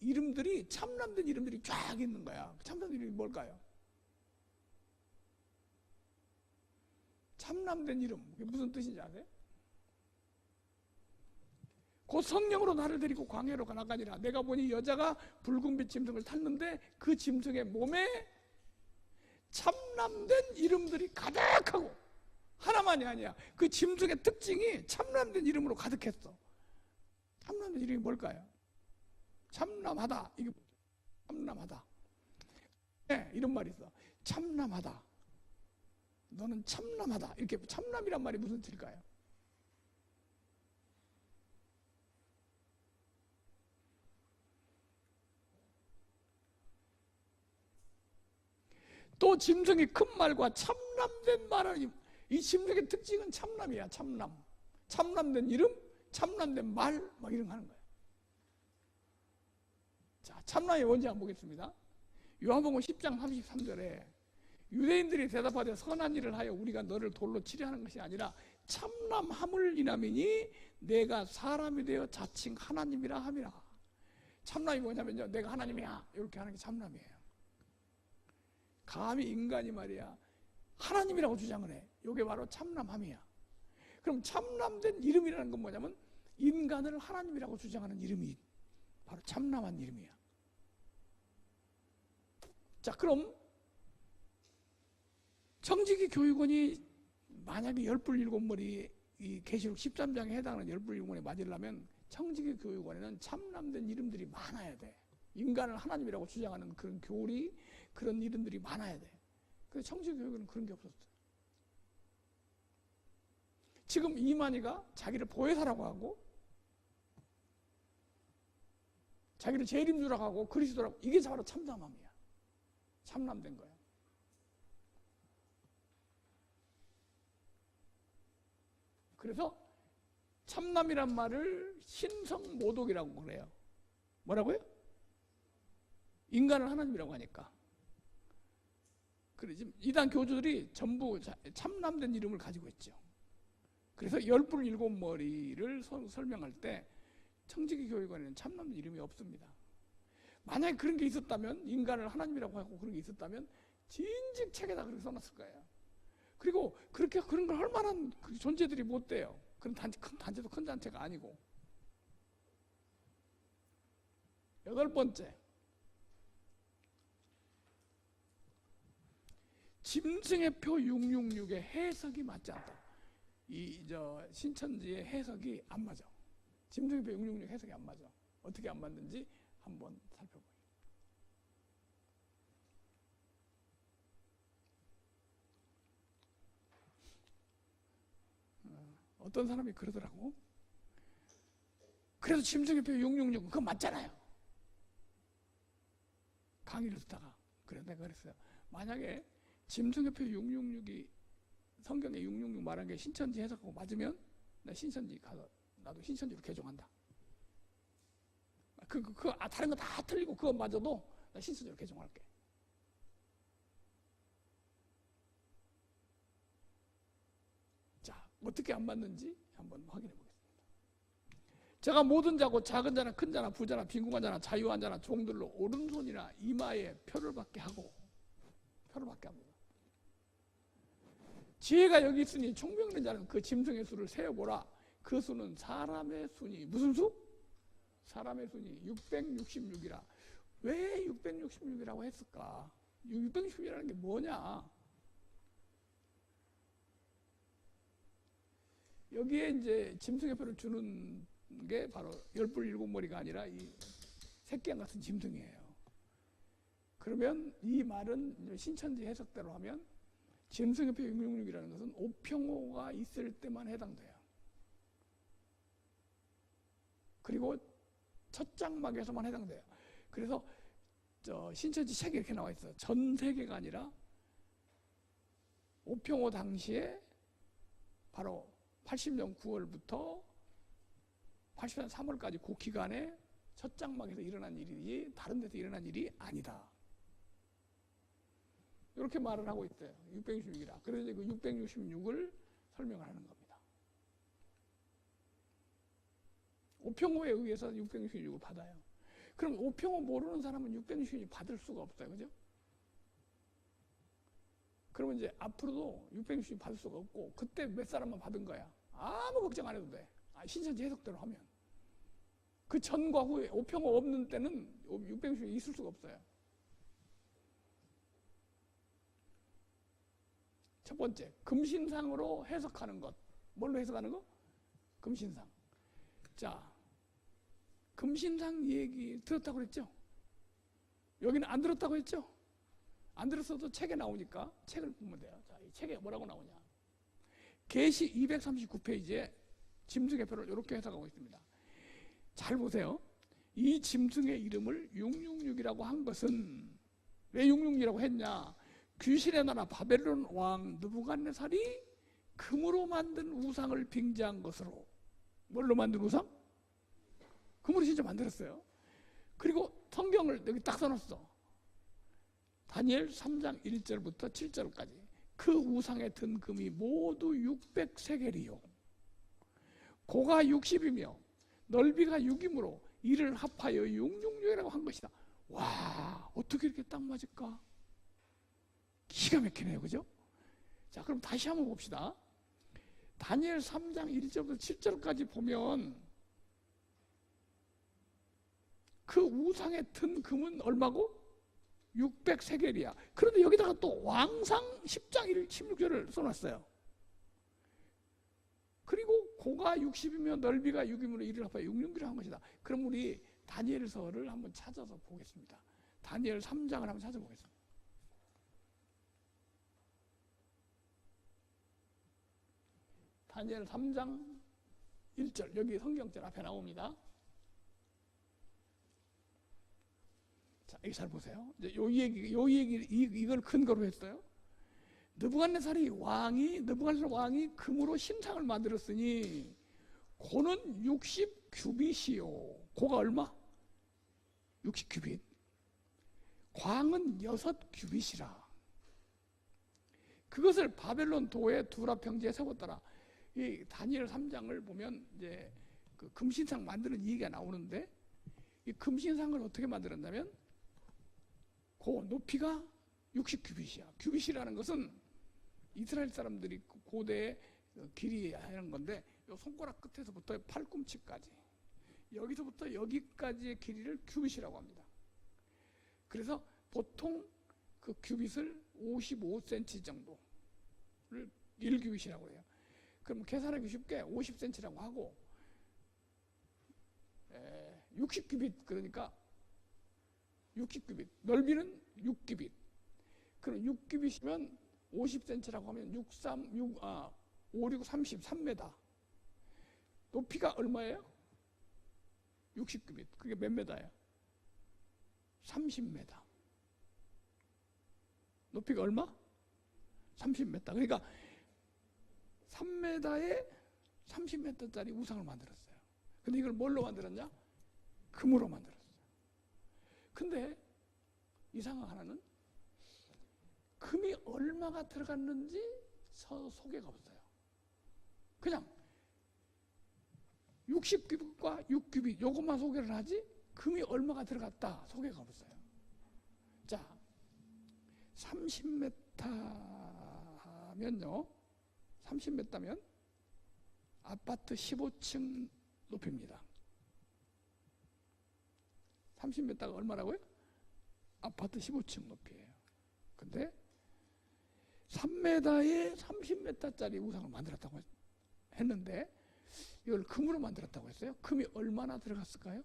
이름들이 참남된 이름들이 쫙 있는 거야. 참남된 이름이 뭘까요? 참남된 이름. 그게 무슨 뜻인지 아세요? 곧 성령으로 나를 데리고 광야로 나가니라. 내가 보니 여자가 붉은빛 짐승을 탔는데 그 짐승의 몸에 참남된 이름들이 가득하고, 하나만이 아니야. 그 짐승의 특징이 참남된 이름으로 가득했어. 참남된 이름이 뭘까요? 참남하다. 이게 참남하다. 네, 이런 말이 있어. 참남하다. 너는 참남하다. 이렇게 참남이란 말이 무슨 뜻일까요? 또 짐승이 큰 말과 참남된 말은, 이 짐승의 특징은 참남이야. 참남. 참남된 이름, 참남된 말, 막 이런 거 하는 거예요. 자, 참남이 뭔지 한번 보겠습니다. 요한복음 10장 33절에 유대인들이 대답하되 선한 일을 하여 우리가 너를 돌로 치려 하는 것이 아니라 참남함을 인함이니 내가 사람이 되어 자칭 하나님이라 함이라. 참남이 뭐냐면요, 내가 하나님이야 이렇게 하는 게 참남이에요. 감히 인간이 말이야 하나님이라고 주장을 해. 이게 바로 참남함이야. 그럼 참남된 이름이라는 건 뭐냐면 인간을 하나님이라고 주장하는 이름이 바로 참남한 이름이야. 자, 그럼 청지기 교육원이 만약에 10뿔 7머리, 이 계시록 13장에 해당하는 10뿔 7머리에 맞으려면 청지기 교육원에는 참남된 이름들이 많아야 돼. 인간을 하나님이라고 주장하는 그런 교리, 그런 이름들이 많아야 돼. 근데 청지기 교육원은 그런 게 없었어요. 지금 이만희가 자기를 보혜사라고 하고 자기를 재림주라고 하고 그리스도라고, 이게 바로 참남함이야. 참남된 거야. 그래서 참남이란 말을 신성모독이라고 그래요. 뭐라고요? 인간을 하나님이라고 하니까. 그래, 지금 이단 교주들이 전부 참남된 이름을 가지고 있죠. 그래서 10뿔 7머리를 설명할 때 청지기 교육원에는 참남된 이름이 없습니다. 만약에 그런 게 있었다면, 인간을 하나님이라고 하고 그런 게 있었다면 진즉 책에다 그렇게 써놨을 거예요. 그리고 그렇게 그런 걸 할 만한 존재들이 못 돼요. 그런 큰 단체도 큰 단체가 아니고. 8번째, 짐승의 표 666의 해석이 맞지 않다. 신천지의 해석이 안 맞아. 짐승의 표 666 해석이 안 맞아. 어떻게 안 맞는지 한번 살펴보겠습니다. 어떤 사람이 그러더라고. 그래서 짐승의 표 666 그거 맞잖아요. 강의를 듣다가 그래서 내가 그랬어요. 만약에 짐승의 표 666이 성경에 666 말한 게 신천지 해석하고 맞으면 나 신천지 가서 나도 신천지로 개종한다. 다른 거 다 틀리고 그거 맞아도 나 신천지로 개종할게. 자, 어떻게 안 맞는지 한번 확인해 보겠습니다. 제가 모든 자고 작은 자나 큰 자나 부자나 빈궁한 자나 자유한 자나 종들로 오른손이나 이마에 표를 받게 합니다. 지혜가 여기 있으니 총명된 자는 그 짐승의 수를 세어보라. 그 수는 사람의 수니, 무슨 수? 사람의 수니 666이라. 왜 666이라고 했을까? 666이라는 게 뭐냐? 여기에 이제 짐승의 표를 주는 게 바로 열불 일곱 머리가 아니라 이 새끼양 같은 짐승이에요. 그러면 이 말은 신천지 해석대로 하면 짐승협회 666이라는 것은 오평호가 있을 때만 해당돼요. 그리고 첫 장막에서만 해당돼요. 그래서 신천지 책에 이렇게 나와 있어요. 전 세계가 아니라 오평호 당시에 바로 80년 9월부터 80년 3월까지 그 기간에 첫 장막에서 일어난 일이 다른 데서 일어난 일이 아니다. 이렇게 말을 하고 있어요. 666이라. 그래서 이제 그 666을 설명을 하는 겁니다. 오평호에 의해서 666을 받아요. 그럼 오평호 모르는 사람은 666 받을 수가 없어요. 그죠? 그러면 이제 앞으로도 666 받을 수가 없고, 그때 몇 사람만 받은 거야. 아무 걱정 안 해도 돼. 신천지 해석대로 하면. 그 전과 후에 오평호 없는 때는 666이 있을 수가 없어요. 첫 번째, 금신상으로 해석하는 것. 뭘로 해석하는 거? 금신상. 자, 금신상 얘기 들었다고 그랬죠? 여기는 안 들었다고 했죠? 안 들었어도 책에 나오니까 책을 보면 돼요. 자, 이 책에 뭐라고 나오냐? 계시 239페이지에 짐승의표를 이렇게 해석하고 있습니다. 잘 보세요. 이 짐승의 이름을 666이라고 한 것은 왜 666이라고 했냐? 귀신의 나라 바벨론 왕 느부갓네살이 금으로 만든 우상을 빙자한 것으로. 뭘로 만든 우상? 금으로 진짜 만들었어요. 그리고 성경을 여기 딱 써놨어. 다니엘 3장 1절부터 7절까지. 그 우상에 든 금이 모두 600세겔이요. 고가 60이며 넓이가 6이므로 이를 합하여 666이라고 한 것이다. 와, 어떻게 이렇게 딱 맞을까? 기가 막히네요. 그죠? 자, 그럼 다시 한번 봅시다. 다니엘 3장 1절부터 7절까지 보면 그 우상에 든 금은 얼마고? 600세겔이야. 그런데 여기다가 또 왕상 10장 16절을 써놨어요. 그리고 고가 60이며 넓이가 6이므로 이를 합하여 666이라고 한 것이다. 그럼 우리 다니엘서를 한번 찾아서 보겠습니다. 다니엘 3장을 한번 찾아보겠습니다. 다니엘 3장 1절, 여기 성경절 앞에 나옵니다. 자, 여기 잘 보세요. 이제 이걸 근거로 했어요. 느부갓네살 왕이 금으로 신상을 만들었으니 고는 60규빗이요. 고가 얼마? 60규빗. 광은 6규빗이라. 그것을 바벨론 도의 두라 평지에 세웠더라. 이 다니엘 3장을 보면 이제 그 금신상 만드는 얘기가 나오는데, 이 금신상을 어떻게 만들었냐면 그 높이가 60규빗이야. 규빗이라는 것은 이스라엘 사람들이 고대의 길이 하는 건데, 요 손가락 끝에서부터 팔꿈치까지, 여기서부터 여기까지의 길이를 규빗이라고 합니다. 그래서 보통 그 규빗을 55cm 정도를 1규빗이라고 해요. 그럼 계산하기 쉽게 50cm라고 하고, 60규빗, 그러니까 60규빗, 넓이는 6규빗. 그럼 6규빗이면 50cm라고 하면 5, 6, 30, 3m. 높이가 얼마예요? 60규빗. 그게 몇 m예요? 30m. 높이가 얼마? 30m. 그러니까 3m에 30m짜리 우상을 만들었어요. 근데 이걸 뭘로 만들었냐? 금으로 만들었어요. 근데 이상한 하나는 금이 얼마가 들어갔는지 소개가 없어요. 그냥 60규빗과 6규빗 요것만 소개를 하지 금이 얼마가 들어갔다 소개가 없어요. 자, 30m면요, 30m면 아파트 15층 높이입니다. 30m가 얼마라고요? 아파트 15층 높이에요. 근데 3m에 30m짜리 우상을 만들었다고 했는데, 이걸 금으로 만들었다고 했어요. 금이 얼마나 들어갔을까요?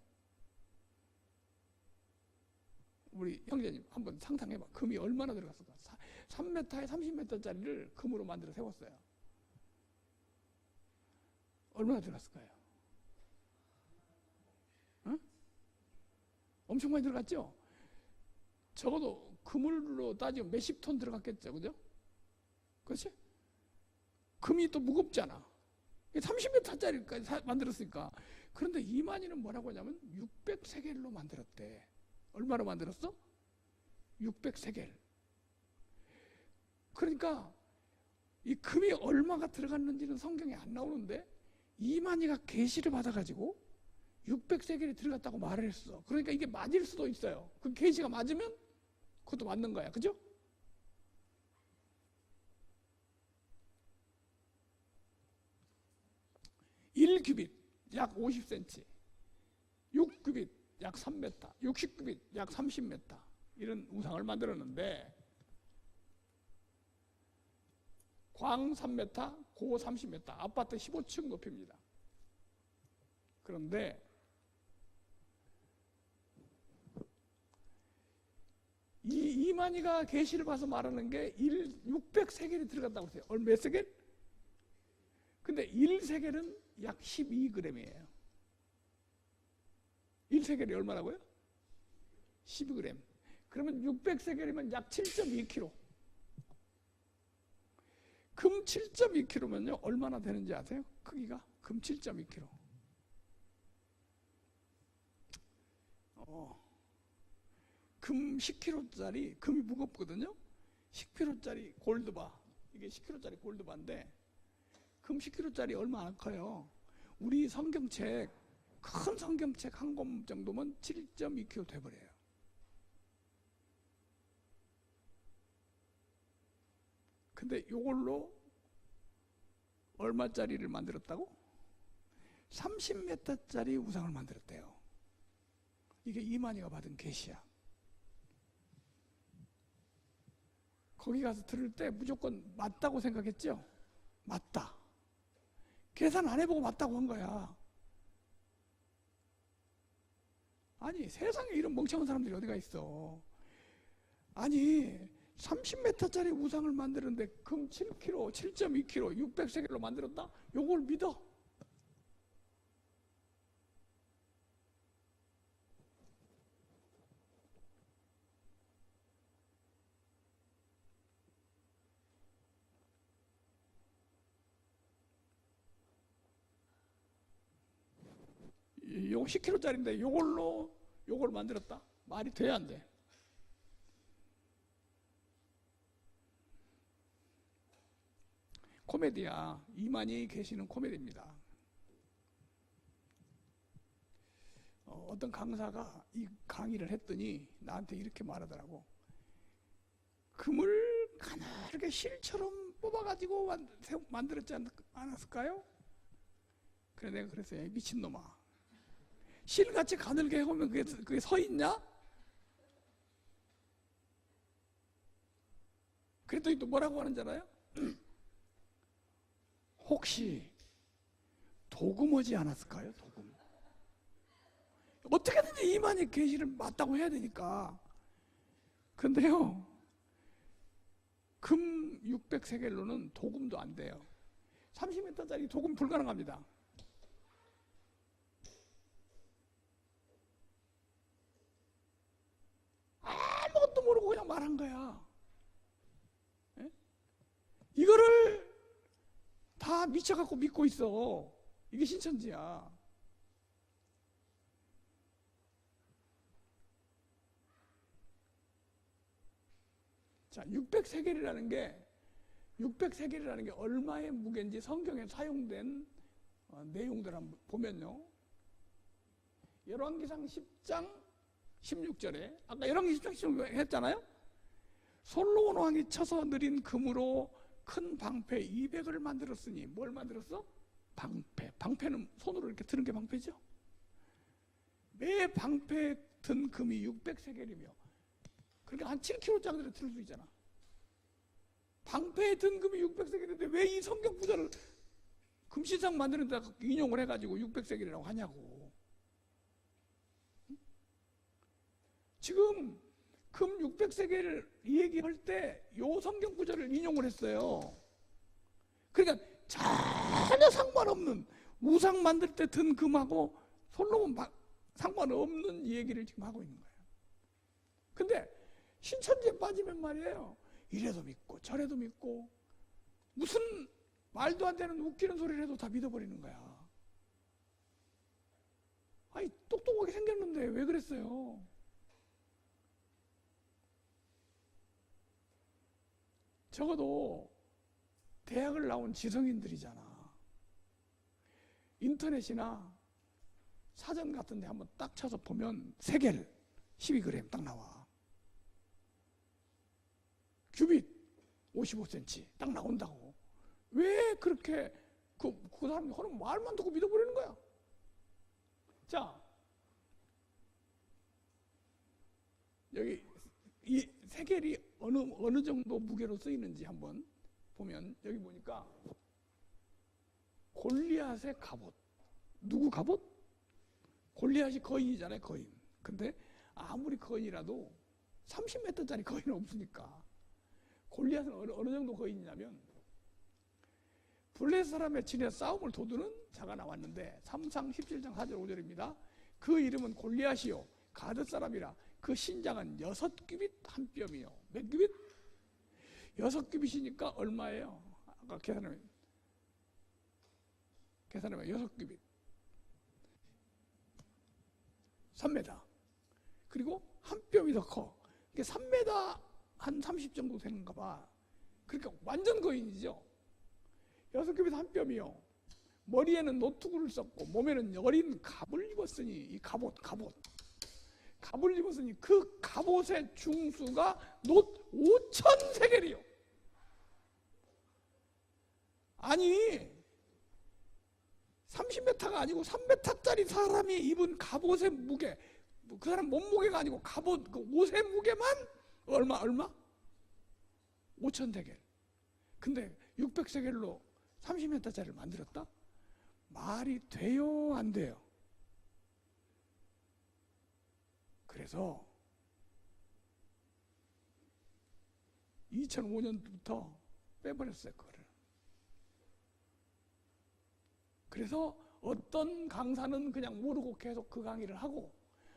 우리 형제님 한번 상상해봐. 금이 얼마나 들어갔을까? 3m에 30m짜리를 금으로 만들어 세웠어요. 얼마나 들어갔을까요? 응? 엄청 많이 들어갔죠? 적어도 그물로 따지면 몇십 톤 들어갔겠죠, 그죠? 그렇지? 금이 또 무겁잖아. 30m짜리까지 만들었으니까. 그런데 이만희는 뭐라고 하냐면 600세겔로 만들었대. 얼마로 만들었어? 600세겔. 그러니까 이 금이 얼마가 들어갔는지는 성경에 안 나오는데 이만희가 계시를 받아가지고 600세겔이 들어갔다고 말을 했어. 그러니까 이게 맞을 수도 있어요. 그 계시가 맞으면 그것도 맞는 거야. 그죠? 일 규빗 약 50cm, 6규빗 약 3m, 60규빗 약 30m 이런 우상을 만들었는데 광 3m, 고 30m, 아파트 15층 높이입니다. 그런데 이 이만희가 계시를 봐서 말하는 게 600세겔이 들어갔다고 했어요. 몇 세겔? 근데 1세겔은 약 12g이에요. 1세겔이 얼마라고요? 12g. 그러면 600세겔이면 약 7.2kg. 금 7.2kg면요 얼마나 되는지 아세요? 크기가? 금 7.2kg. 금 10kg짜리 금이 무겁거든요. 10kg짜리 골드바, 이게 10kg짜리 골드바인데 금 10kg짜리 얼마 안 커요. 우리 성경책, 큰 성경책 한 권 정도면 7.2kg 돼버려요. 근데 이걸로 얼마짜리를 만들었다고? 30m짜리 우상을 만들었대요. 이게 이만희가 받은 계시야. 거기 가서 들을 때 무조건 맞다고 생각했죠? 맞다. 계산 안 해보고 맞다고 한 거야. 아니 세상에 이런 멍청한 사람들이 어디가 있어. 아니 30m짜리 우상을 만드는데 금 7kg, 7.2kg, 600세겔로 만들었다? 요걸 믿어? 요거 10kg짜리인데 요걸 만들었다? 말이 돼야 안 돼? 코미디야. 이만희 계시는 코미디입니다. 어떤 강사가 이 강의를 했더니 나한테 이렇게 말하더라고. 금을 가늘게 실처럼 뽑아가지고 만들었지 않았을까요? 그래 내가 그랬어요. 미친놈아. 실같이 가늘게 해보면 그게 서 있냐? 그랬더니 또 뭐라고 하는지 알아요? 혹시 도금하지 않았을까요? 도금. 어떻게든지 이만희 계시를 맞다고 해야 되니까. 근데요, 금 600세겔로는 도금도 안 돼요. 30m짜리 도금 불가능합니다. 아무것도 모르고 그냥 말한 거야. 에? 이거를 다 미쳐갖고 믿고 있어. 이게 신천지야. 자, 600세겔이라는 게 얼마의 무게인지 성경에 사용된 내용들 한번 보면요. 열왕기상 10장 16절에 아까 열왕기 10장 16절 했잖아요. 솔로몬 왕이 쳐서 느린 금으로 큰 방패 200을 만들었으니 뭘 만들었어? 방패. 방패는 손으로 이렇게 드는 게 방패죠. 매 방패에 든 금이 600세겔이며 그러니까 한 7kg짜리를 들 수 있잖아. 방패에 든 금이 600세겔인데 왜 이 성경 구절을 금신상 만드는 데 인용을 해가지고 600세겔이라고 하냐고. 지금 금 600세겔을 얘기할 때 요 성경 구절을 인용을 했어요. 그러니까 전혀 상관없는, 우상 만들 때 든 금하고 솔로몬 상관없는 얘기를 지금 하고 있는 거예요. 근데 신천지에 빠지면 말이에요, 이래도 믿고 저래도 믿고 무슨 말도 안 되는 웃기는 소리를 해도 다 믿어버리는 거야. 아니, 똑똑하게 생겼는데 왜 그랬어요? 적어도 대학을 나온 지성인들이잖아. 인터넷이나 사전 같은 데 한번 딱 쳐서 보면 세겔 12g 딱 나와. 규빗 55cm 딱 나온다고. 왜 그렇게 그 사람이 하는 말만 듣고 믿어버리는 거야? 자, 여기 이 세겔이 어느 정도 무게로 쓰이는지 한번 보면, 여기 보니까 골리앗의 갑옷. 누구 갑옷? 골리앗이 거인이잖아요, 거인. 근데 아무리 거인이라도 30m짜리 거인은 없으니까. 골리앗은 어느 정도 거인이냐면, 블레셋 사람의 진에 싸움을 도두는 자가 나왔는데, 3상 17장 4절 5절입니다. 그 이름은 골리앗이요 가드 사람이라. 그 신장은 6규빗 한 뼘이요. 몇 규빗? 6규빗이니까 얼마예요? 아까 계산하면 6규빗 3m. 그리고 한 뼘이 더 커. 3m 한 30 정도 되는가 봐. 그러니까 완전 거인이죠. 6규빗 한 뼘이요. 머리에는 노투구를 썼고 몸에는 여린 갑을 입었으니, 이 갑을 입었으니 그 갑옷의 중수가 놋 5,000세겔이요. 아니 30m가 아니고 3m짜리 사람이 입은 갑옷의 무게, 그 사람 몸무게가 아니고 갑옷 그 옷의 무게만 얼마? 5,000세겔. 근데 600세겔로 30m짜리를 만들었다? 말이 돼요, 안 돼요? 그래서 2005년부터 빼버렸어요, 그거를. 그래서 어떤 강사는 그냥 모르고 계속 그 강의를 하고,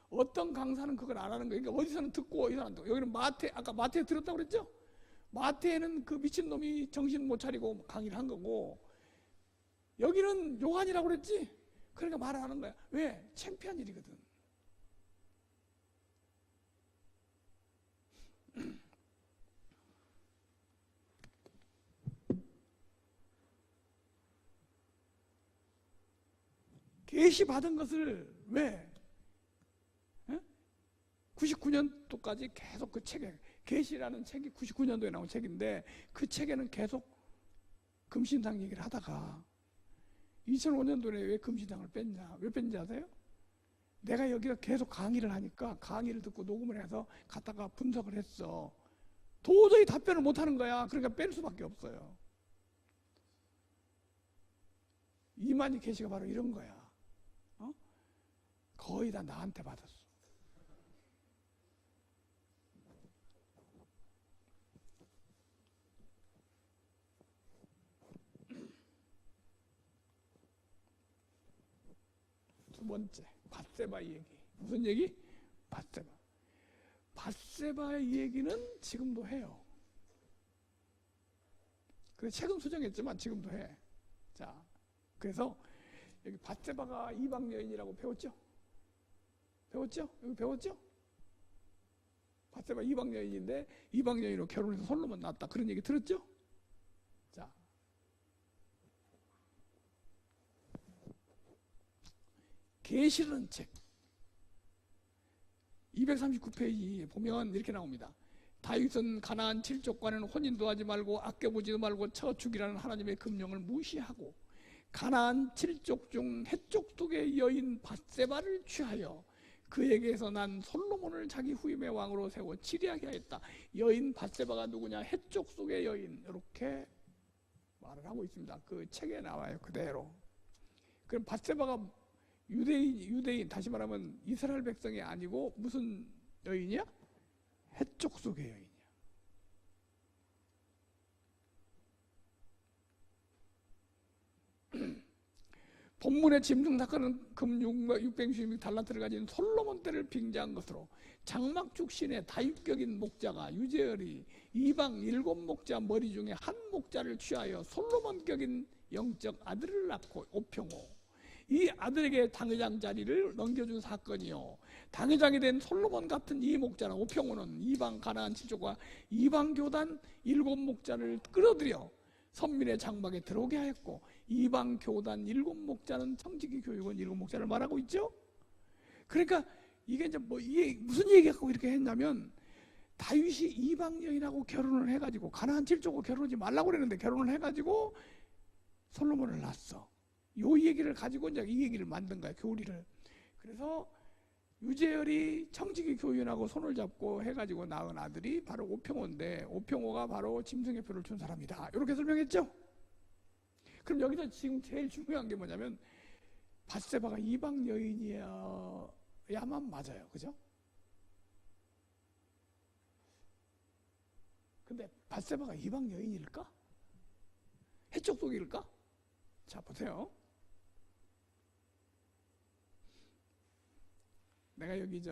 어떤 강사는 그걸 안 하는 거예요. 그러니까 어디서는 듣고 어디서는 안 듣고. 여기는 아까 마태에 들었다고 그랬죠? 마태에는 그 미친놈이 정신 못 차리고 강의를 한 거고, 여기는 요한이라고 그랬지? 그러니까 말을 하는 거야. 왜? 창피한 일이거든. 계시 받은 것을 왜 99년도까지 계속 그 책에, 계시라는 책이 99년도에 나온 책인데, 그 책에는 계속 금신상 얘기를 하다가 2005년도에 왜 금신상을 뺐냐? 왜 뺐는지 아세요? 내가 여기가 계속 강의를 하니까 강의를 듣고 녹음을 해서 갖다가 분석을 했어. 도저히 답변을 못 하는 거야. 그러니까 뺄 수밖에 없어요. 이만희 계시가 바로 이런 거야. 거의 다 나한테 받았어. 두 번째, 밧세바 얘기. 무슨 얘기? 밧세바. 밧세바의 얘기는 지금도 해요. 그래, 최근 수정했지만 지금도 해. 자, 그래서 여기 밧세바가 이방 여인이라고 배웠죠? 배웠죠? 여기 배웠죠? 밧세바 이방 여인인데 이방 여인으로 결혼해서 솔로몬 낳았다. 그런 얘기 들었죠? 자, 계시라는 책 239페이지 보면 이렇게 나옵니다. 다윗은 가나안 7족과는 혼인도 하지 말고 아껴보지도 말고 쳐 죽이라는 하나님의 금령을 무시하고 가나안 7족 중 해족 속의 여인 밧세바를 취하여 그에게서 난 솔로몬을 자기 후임의 왕으로 세워 치리하게 하였다. 여인 밧세바가 누구냐? 해족 속의 여인. 이렇게 말을 하고 있습니다. 그 책에 나와요, 그대로. 그럼 밧세바가 유대인, 다시 말하면 이스라엘 백성이 아니고 무슨 여인이야? 해쪽 속의 여인이야. 본문의 짐승 사건은 금 666달란트를 가진 솔로몬 때를 빙자한 것으로 장막 축신의 다육격인 목자가 유재열이 이방 7목자 머리 중에 한 목자를 취하여 솔로몬격인 영적 아들을 낳고 오평호, 이 아들에게 당회장 자리를 넘겨준 사건이요, 당회장이 된 솔로몬 같은 이 목자는 오평호는 이방 가나안 지족과 이방 교단 7목자를 끌어들여 선민의 장막에 들어오게 하였고, 이방 교단 7목자는 청지기 교육원 7목자를 말하고 있죠. 그러니까 이게 이제 이게 무슨 얘기 갖고 이렇게 했냐면, 다윗이 이방 여인하고 결혼을 해가지고 가나안 칠족하고 결혼하지 말라고 그랬는데 결혼을 해가지고 솔로몬을 낳았어. 요 얘기를 가지고 이제 이 얘기를 만든 거야, 교리를. 그래서 유재열이 청지기 교인하고 손을 잡고 해가지고 낳은 아들이 바로 오평호인데, 오평호가 바로 짐승의 표를 준 사람이다, 이렇게 설명했죠. 그럼 여기서 지금 제일 중요한 게 뭐냐면, 밧세바가 이방 여인이야만 맞아요, 그죠? 근데 밧세바가 이방 여인일까? 해쪽 속일까? 자, 보세요. 내가 여기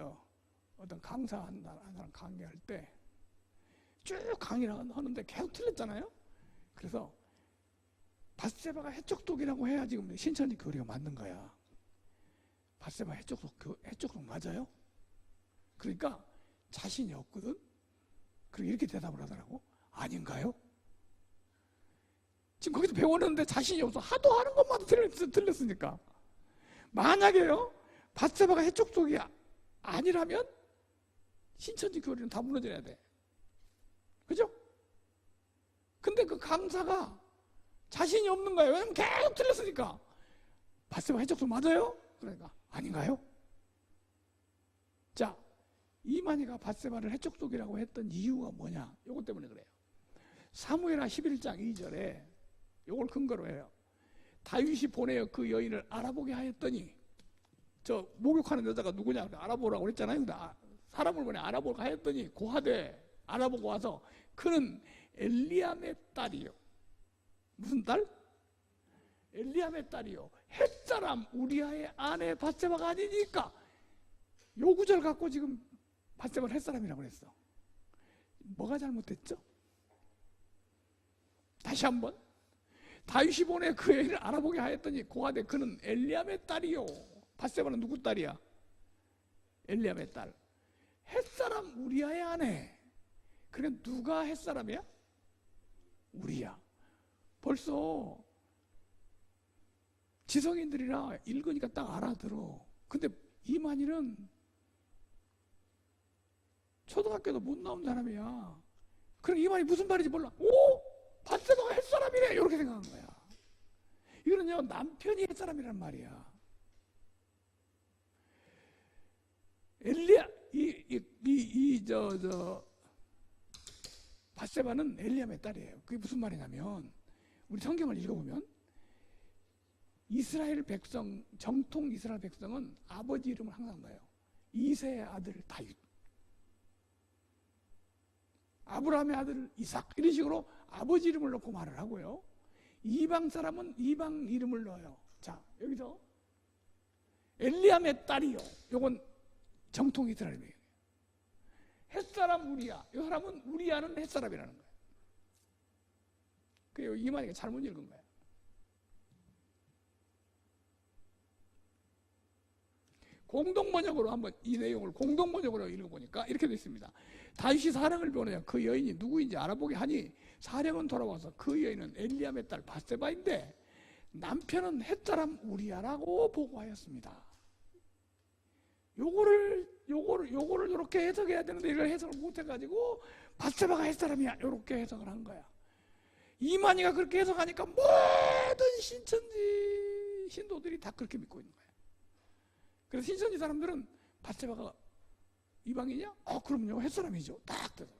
어떤 강사 한 사람 강의할 때 쭉 강의를 하는데 계속 틀렸잖아요. 그래서 밧세바가 해쪽독이라고 해야 지금 신천지 교리가 맞는 거야. 밧세바 해쪽독 맞아요? 그러니까 자신이 없거든. 그리고 이렇게 대답을 하더라고. 아닌가요? 지금 거기서 배웠는데 자신이 없어. 하도 하는 것마다 틀렸으니까. 만약에요, 밧세바가 해쪽독이 아니라면 신천지 교리는 다 무너져야 돼. 그죠? 근데 그 강사가 자신이 없는 거예요. 왜냐면 계속 틀렸으니까. 밧세바 해쪽독 맞아요? 그러니까 아닌가요? 자, 이만희가 밧세바를 해쪽독이라고 했던 이유가 뭐냐? 요것 때문에 그래요. 사무엘하 11장 2절에 요걸 근거로 해요. 다윗이 보내어 그 여인을 알아보게 하였더니, 저 목욕하는 여자가 누구냐 알아보라고 그랬잖아요. 사람을 보내 알아보고 하였더니 고하되 알아보고 와서 그는 엘리암의 딸이요. 무슨 딸? 엘리암의 딸이요. 햇사람 우리아의 아내 밧세바가 아니니까. 요 구절 갖고 지금 밧세바를 햇사람이라고 그랬어. 뭐가 잘못됐죠? 다시 한번. 다윗이 보내 그 애를 알아보게 하였더니 고하되 그는 엘리암의 딸이요. 밧세바는 누구 딸이야? 엘리암의 딸. 햇사람 우리아의 아내. 그러니까 누가 햇사람이야? 우리야. 벌써 지성인들이라 읽으니까 딱 알아들어. 근데 이만희는 초등학교도 못 나온 사람이야. 그럼 이만희 무슨 말인지 몰라. 오! 밧세바가 햇사람이네! 이렇게 생각한 거야. 이거는요, 남편이 햇사람이란 말이야. 밧세바는 엘리암의 딸이에요. 그게 무슨 말이냐면, 우리 성경을 읽어보면 이스라엘 백성, 정통 이스라엘 백성은 아버지 이름을 항상 넣어요. 이새의 아들 다윗, 아브라함의 아들 이삭, 이런 식으로 아버지 이름을 넣고 말을 하고요. 이방 사람은 이방 이름을 넣어요. 자, 여기서 엘리암의 딸이요. 요건 정통 이스라엘이에요. 햇사람 우리야. 이 사람은 우리야는 햇사람이라는 거예요. 그래요. 이만희가 잘못 읽은 거예요. 공동번역으로 한번 이 내용을 공동번역으로 읽어보니까 이렇게 되어 있습니다. 다윗이 사령을 보내어 그 여인이 누구인지 알아보게 하니 사령은 돌아와서 그 여인은 엘리암의 딸 밧세바인데 남편은 햇사람 우리야라고 보고하였습니다. 요거를 이렇게 해석해야 되는데 이걸 해석을 못해가지고 밧세바가 햇사람이야 이렇게 해석을 한 거야. 이만희가 그렇게 해석하니까 모든 신천지 신도들이 다 그렇게 믿고 있는 거야. 그래서 신천지 사람들은 밧세바가 이방이냐? 그럼요, 햇사람이죠. 딱 돼서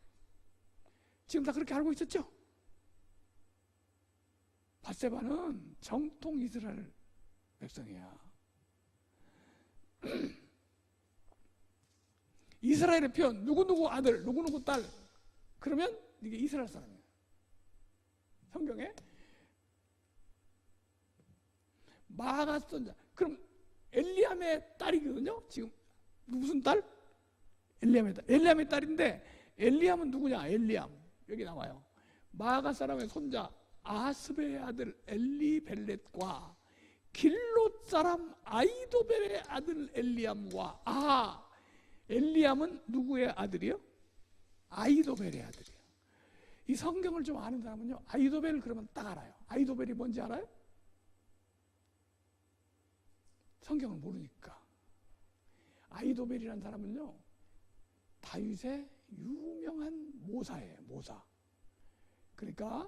지금 다 그렇게 알고 있었죠? 밧세바는 정통 이스라엘 백성이야. 이스라엘의 편, 누구누구 아들, 누구누구 딸, 그러면 이게 이스라엘 사람이에요. 성경에 마가 선자, 그럼 엘리암의 딸이거든요. 지금 무슨 딸? 엘리암의 딸. 엘리암의 딸인데 엘리암은 누구냐? 엘리암 여기 나와요. 마가 사람의 손자 아하스베의 아들 엘리벨렛과 길롯 사람 아이도벨의 아들 엘리암과 엘리암은 누구의 아들이요? 아이도벨의 아들이에요. 이 성경을 좀 아는 사람은요, 아이도벨을 그러면 딱 알아요. 아이도벨이 뭔지 알아요? 성경을 모르니까. 아이도벨이라는 사람은요, 다윗의 유명한 모사예요. 모사. 그러니까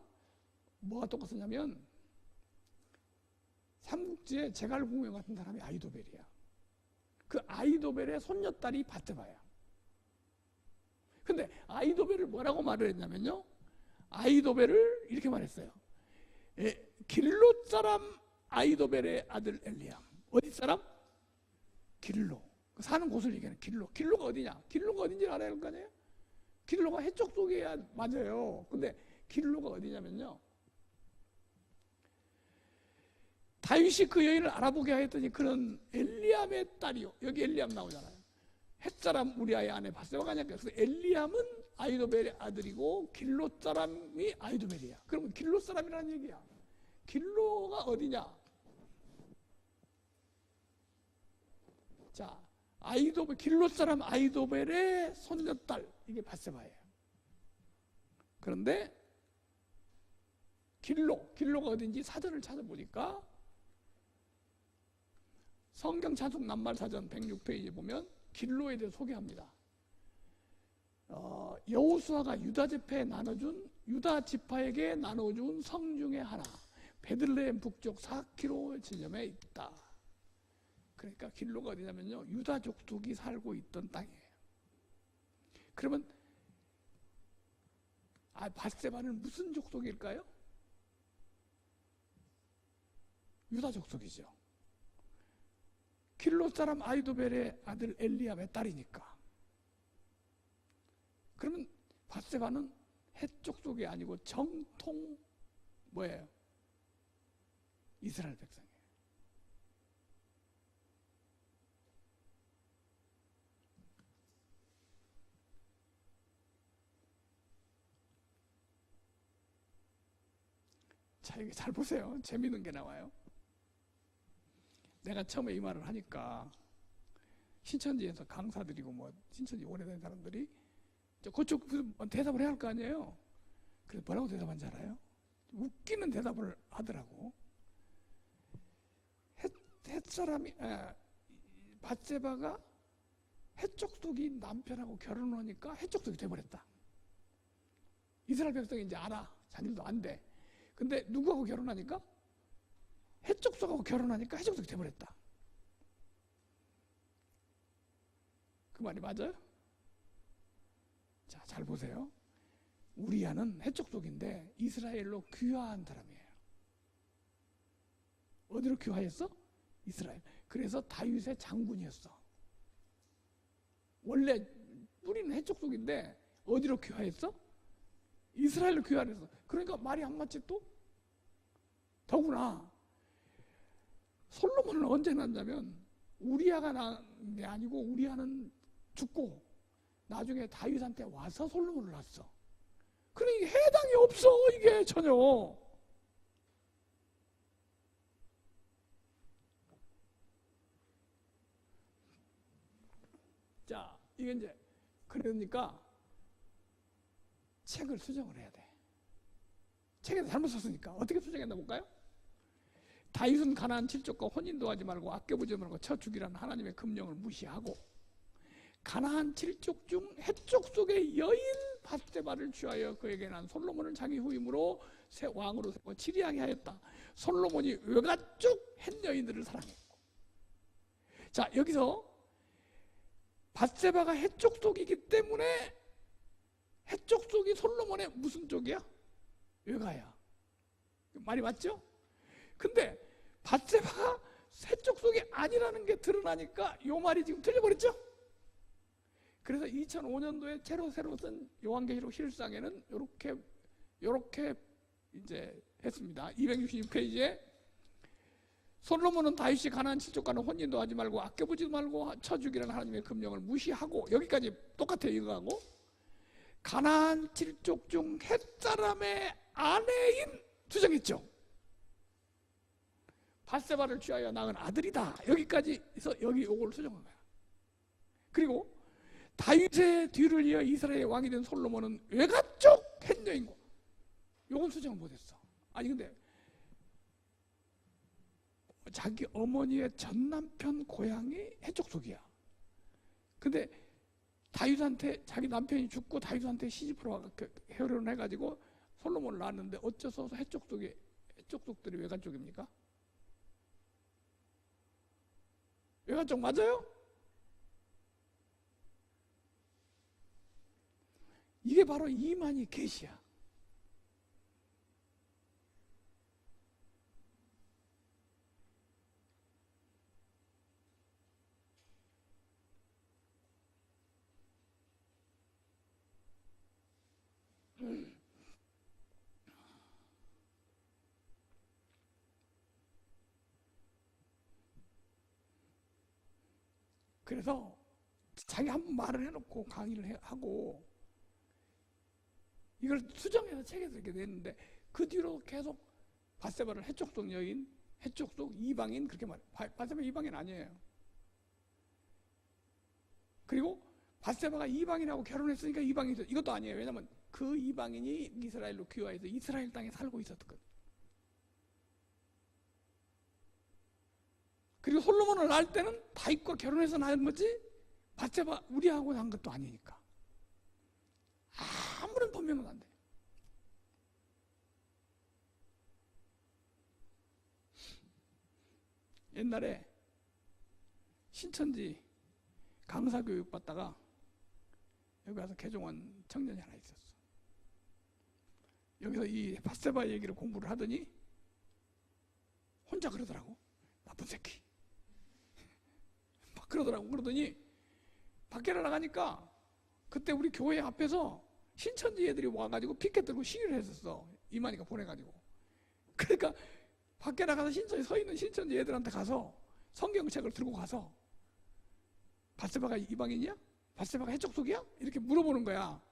뭐가 똑같으냐면 삼국지의 제갈공명 같은 사람이 아이도벨이야. 그 아이도벨의 손녀딸이 밧세바야. 근데 아이도벨을 뭐라고 말을 했냐면요, 아이도벨을 이렇게 말했어요. 길롯 사람 아이도벨의 아들 엘리암. 어디 사람? 길로. 사는 곳을 얘기하는 길로. 길로가 어디냐? 길로가 어딘지 알아야 할 거 아니에요? 길로가 해쪽 속이야 맞아요. 근데 길로가 어디냐면요, 다윗이 그 여인을 알아보게 하였더니 그는 엘리암의 딸이요. 여기 엘리암 나오잖아요. 햇사람 우리아의 아내 밧세바가 아니야. 그래서 엘리암은 아이도벨의 아들이고 길롯 사람이 아이도벨이야. 그러면 길롯 사람이라는 얘기야. 길로가 어디냐? 자, 아이도벨, 길롯 사람 아이도벨의 손녀딸, 이게 밧세바예요. 그런데 길로가 어딘지 사전을 찾아보니까 성경 찬송 낱말 사전 106페이지에 보면 길로에 대해 소개합니다. 여호수아가 유다 지파에게 나눠준 성 중에 하나, 베들레헴 북쪽 4km 지점에 있다. 그러니까 길로가 어디냐면요, 유다 족속이 살고 있던 땅이에요. 그러면 밧세바는 무슨 족속일까요? 유다 족속이죠. 길롯 사람 아이도벨의 아들 엘리암의 딸이니까. 그러면 밧세바는 해족속이 아니고 정통 뭐예요? 이스라엘 백성이에요. 자, 이게 잘 보세요. 재미있는 게 나와요. 내가 처음에 이 말을 하니까 신천지에서 강사들이고 뭐 신천지 오래된 사람들이 그쪽 대답을 해야 할 거 아니에요. 그래서 뭐라고 대답한지 알아요? 웃기는 대답을 하더라고. 햇사람이 밧세바가 해족속이 남편하고 결혼하니까 해족속이 돼버렸다. 이스라엘 백성이 이제 알아. 자녀도 안 돼. 근데 누구하고 결혼하니까? 해족속하고 결혼하니까 해족속이 돼버렸다. 그 말이 맞아요? 자, 잘 보세요. 우리아는 해족속인데 이스라엘로 귀화한 사람이에요. 어디로 귀화했어? 이스라엘. 그래서 다윗의 장군이었어. 원래 뿌리는 해족속인데 어디로 귀화했어? 이스라엘로 귀화했어. 그러니까 말이 안 맞지 또? 더구나 솔로몬은 언제 낳냐면 우리아가 낳은 게 아니고 우리아는 죽고 나중에 다윗한테 와서 솔로몬을 낳았어. 그러니 해당이 없어 이게 전혀. 자, 이게 이제 그러니까 책을 수정을 해야 돼. 책에서 잘못 썼으니까 어떻게 수정했나 볼까요? 다윗은 가나안 칠족과 혼인도 하지 말고 아껴보지 말고 쳐 죽이라는 하나님의 금령을 무시하고 가나안 칠족 중 해족 속의 여인 밧세바를 취하여 그에게 난 솔로몬을 자기 후임으로 새 왕으로 세워 치리하게 하였다. 솔로몬이 외가쪽 햇 여인들을 사랑했고. 자, 여기서 밧세바가 해족 속이기 때문에 해족 속이 솔로몬의 무슨 쪽이야? 외가야. 말이 맞죠? 근데 밧세바가 새 족속이 아니라는 게 드러나니까 요 말이 지금 틀려버렸죠. 그래서 2005년도에 새로 쓴 요한계시록 실상에는 요렇게 이제 했습니다. 266페이지에 솔로몬은 다윗이 가나안 7족과는 혼인도 하지 말고 아껴보지도 말고 쳐주기라는 하나님의 금령을 무시하고, 여기까지 똑같아요. 이거하고 가나안 7족 중 헷사람의 아내인 수정했죠. 밧세바를 취하여 낳은 아들이다. 여기까지 해서 여기 요걸 수정한 거야. 그리고 다윗의 뒤를 이어 이스라엘의 왕이 된 솔로몬은 외가족 햇녀인고, 요건 수정을 못했어. 아니 근데 자기 어머니의 전남편 고향이 해족속이야. 근데 다윗한테, 자기 남편이 죽고 다윗한테 시집으로 해결을 해가지고 솔로몬을 낳았는데 어째서 해족속들이 외가족입니까? 외가족 맞아요? 이게 바로 이만희 계시야. 그래서 자기 한번 말을 해놓고 강의를 하고 이걸 수정해서 책에서 이렇게 냈는데, 그 뒤로 계속 밧세바를 해족속 여인, 해족속 이방인 그렇게 말해. 밧세바 이방인 아니에요. 그리고 밧세바가 이방인하고 결혼했으니까 이방인이 이것도 아니에요. 왜냐하면 그 이방인이 이스라엘로 귀화해서 이스라엘 땅에 살고 있었거든. 그리고 솔로몬을 낳을 때는 다윗과 결혼해서 낳은 거지 밧세바 우리하고 난 것도 아니니까 아무런 변명은 안 돼. 옛날에 신천지 강사 교육 받다가 여기 와서 개종한 청년이 하나 있었어. 여기서 이 밧세바 얘기를 공부를 하더니 혼자 그러더라고. 나쁜 새끼. 막 그러더라고. 그러더니 밖에 나가니까 그때 우리 교회 앞에서 신천지 애들이 와가지고 피켓 들고 시위를 했었어. 이만희가 보내가지고. 그러니까 밖에 나가서 서 있는 신천지 애들한테 가서 성경책을 들고 가서 밧세바가 이방인이야? 밧세바가 해족속이야? 이렇게 물어보는 거야.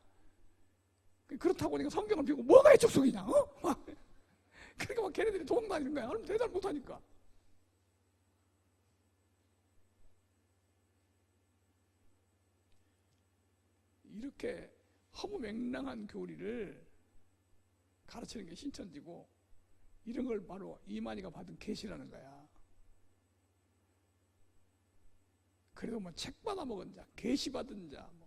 그렇다고 하니까 성경을 펴고 뭐가 해족속이냐? 막 그러니까 막 걔네들이 도망다니는 거야. 얼마 대답 못하니까. 이렇게 허무맹랑한 교리를 가르치는 게 신천지고, 이런 걸 바로 이만희가 받은 계시라는 거야. 그래도 뭐 책 받아 먹은 자, 계시 받은 자, 뭐.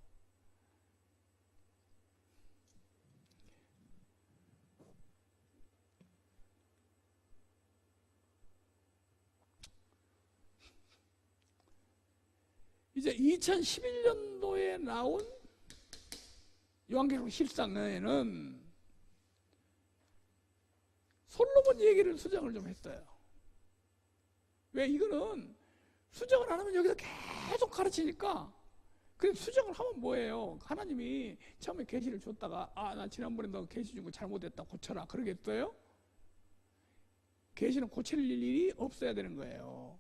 이제 2011년도에 나온 요한계시록 실상에는 솔로몬 얘기를 수정을 좀 했어요. 왜? 이거는 수정을 안 하면 여기서 계속 가르치니까. 그래, 수정을 하면 뭐예요? 하나님이 처음에 계시를 줬다가 나 지난번에 너 계시 준 거 잘못했다, 고쳐라 그러겠어요? 계시는 고칠 일이 없어야 되는 거예요.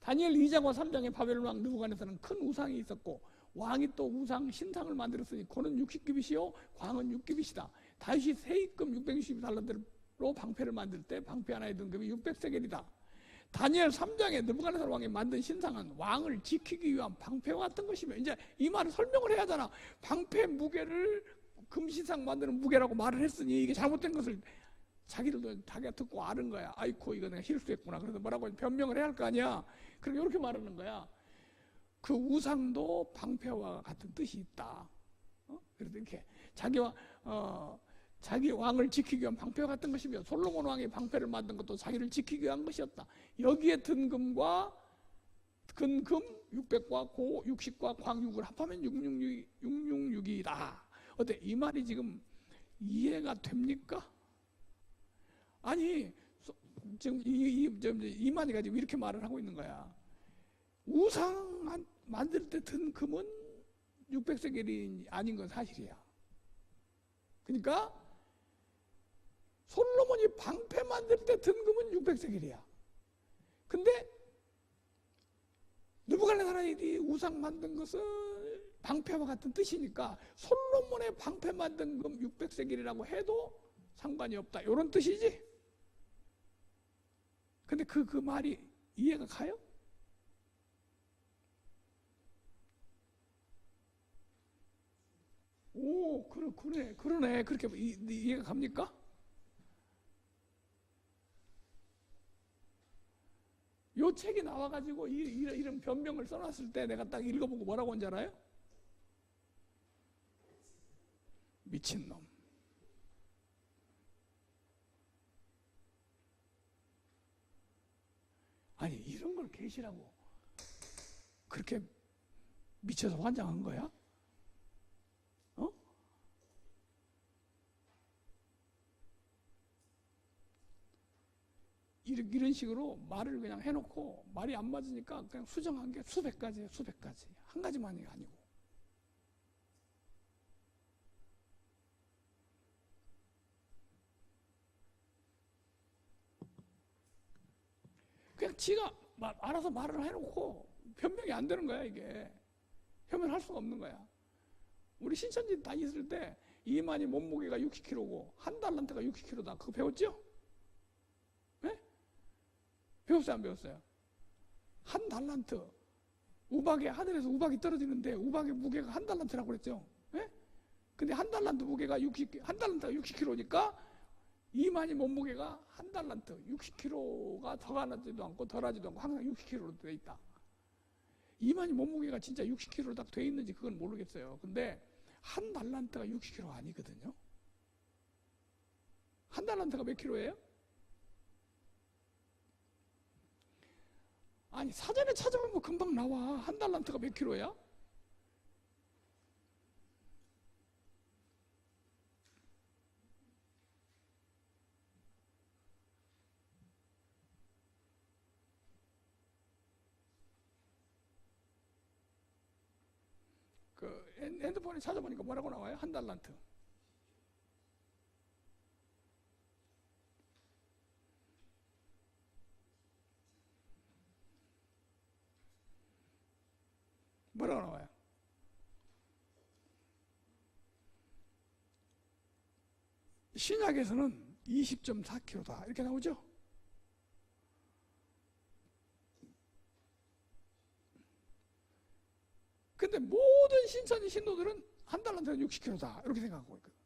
다니엘 2장과 3장에 바벨론 왕 느부갓네살은 큰 우상이 있었고, 왕이 또 우상 신상을 만들었으니 고는 60규빗이요 광은 6규빗이다. 다윗이 세입금 660달란트로 방패를 만들 때 방패 하나의 등급이 600세겔이다. 다니엘 3장에 느부갓네살 왕이 만든 신상은 왕을 지키기 위한 방패와 같은 것이며, 이제 이 말을 설명을 해야 하잖아. 방패 무게를 금신상 만드는 무게라고 말을 했으니 이게 잘못된 것을 자기들도 자기가 듣고 아는 거야. 아이고 이거 내가 실수했구나. 그래서 뭐라고 변명을 해야 할 거 아니야. 그러니까 이렇게 말하는 거야. 그 우상도 방패와 같은 뜻이 있다. 그래서 이렇게 자기 왕을 지키기 위한 방패와 같은 것이며, 솔로몬 왕이 방패를 만든 것도 자기를 지키기 위한 것이었다. 여기에 든금과 근금 600과 고 60과 광 6을 합하면 666이다. 어때? 이 말이 지금 이해가 됩니까? 아니 지금 이만희가 지금 이렇게 말을 하고 있는 거야. 우상 만들 때 든 금은 600세겔이 아닌 건 사실이야. 그러니까 솔로몬이 방패 만들 때 든 금은 600세겔이야. 근데 느부갓네살이 우상 만든 것은 방패와 같은 뜻이니까 솔로몬의 방패 만든 금 600세겔이라고 해도 상관이 없다. 이런 뜻이지. 근데 그 말이 이해가 가요? 오, 그러네. 그렇게 이해가 갑니까? 요 책이 나와가지고 이런 변명을 써놨을 때 내가 딱 읽어보고 뭐라고 한지 알아요? 미친놈. 아니, 이런 걸 계시라고 그렇게 미쳐서 환장한 거야? 어? 이런 식으로 말을 그냥 해놓고 말이 안 맞으니까 그냥 수정한 게 수백 가지예요. 수백 가지. 한 가지만이 아니고. 그냥 지가 알아서 말을 해놓고 변명이 안 되는 거야. 이게 변명할 수가 없는 거야. 우리 신천지 다 있을 때 이만희 몸무게가 60kg고 한 달란트가 60kg다. 그거 배웠죠? 네? 배웠어요? 안 배웠어요? 한 달란트. 우박에 하늘에서 우박이 떨어지는데 우박의 무게가 한 달란트라고 그랬죠? 네? 근데 한 달란트 무게가 한 달란트가 60kg니까 이만희 몸무게가 한 달란트 60kg가 더 가지도 않고 덜하지도 않고 항상 60kg로 돼 있다. 이만희 몸무게가 진짜 60kg로 딱 돼 있는지 그건 모르겠어요. 근데 한 달란트가 60kg 아니거든요. 한 달란트가 몇 킬로예요? 아니, 사전에 찾아보면 금방 나와. 한 달란트가 몇 킬로야? 그 핸드폰에 찾아보니까 뭐라고 나와요? 한 달란트. 뭐라고 나와요? 신약에서는 20.4kg다. 이렇게 나오죠? 근데 모든 신천지 신도들은 한 달란트가 60kg다. 이렇게 생각하고 있거든.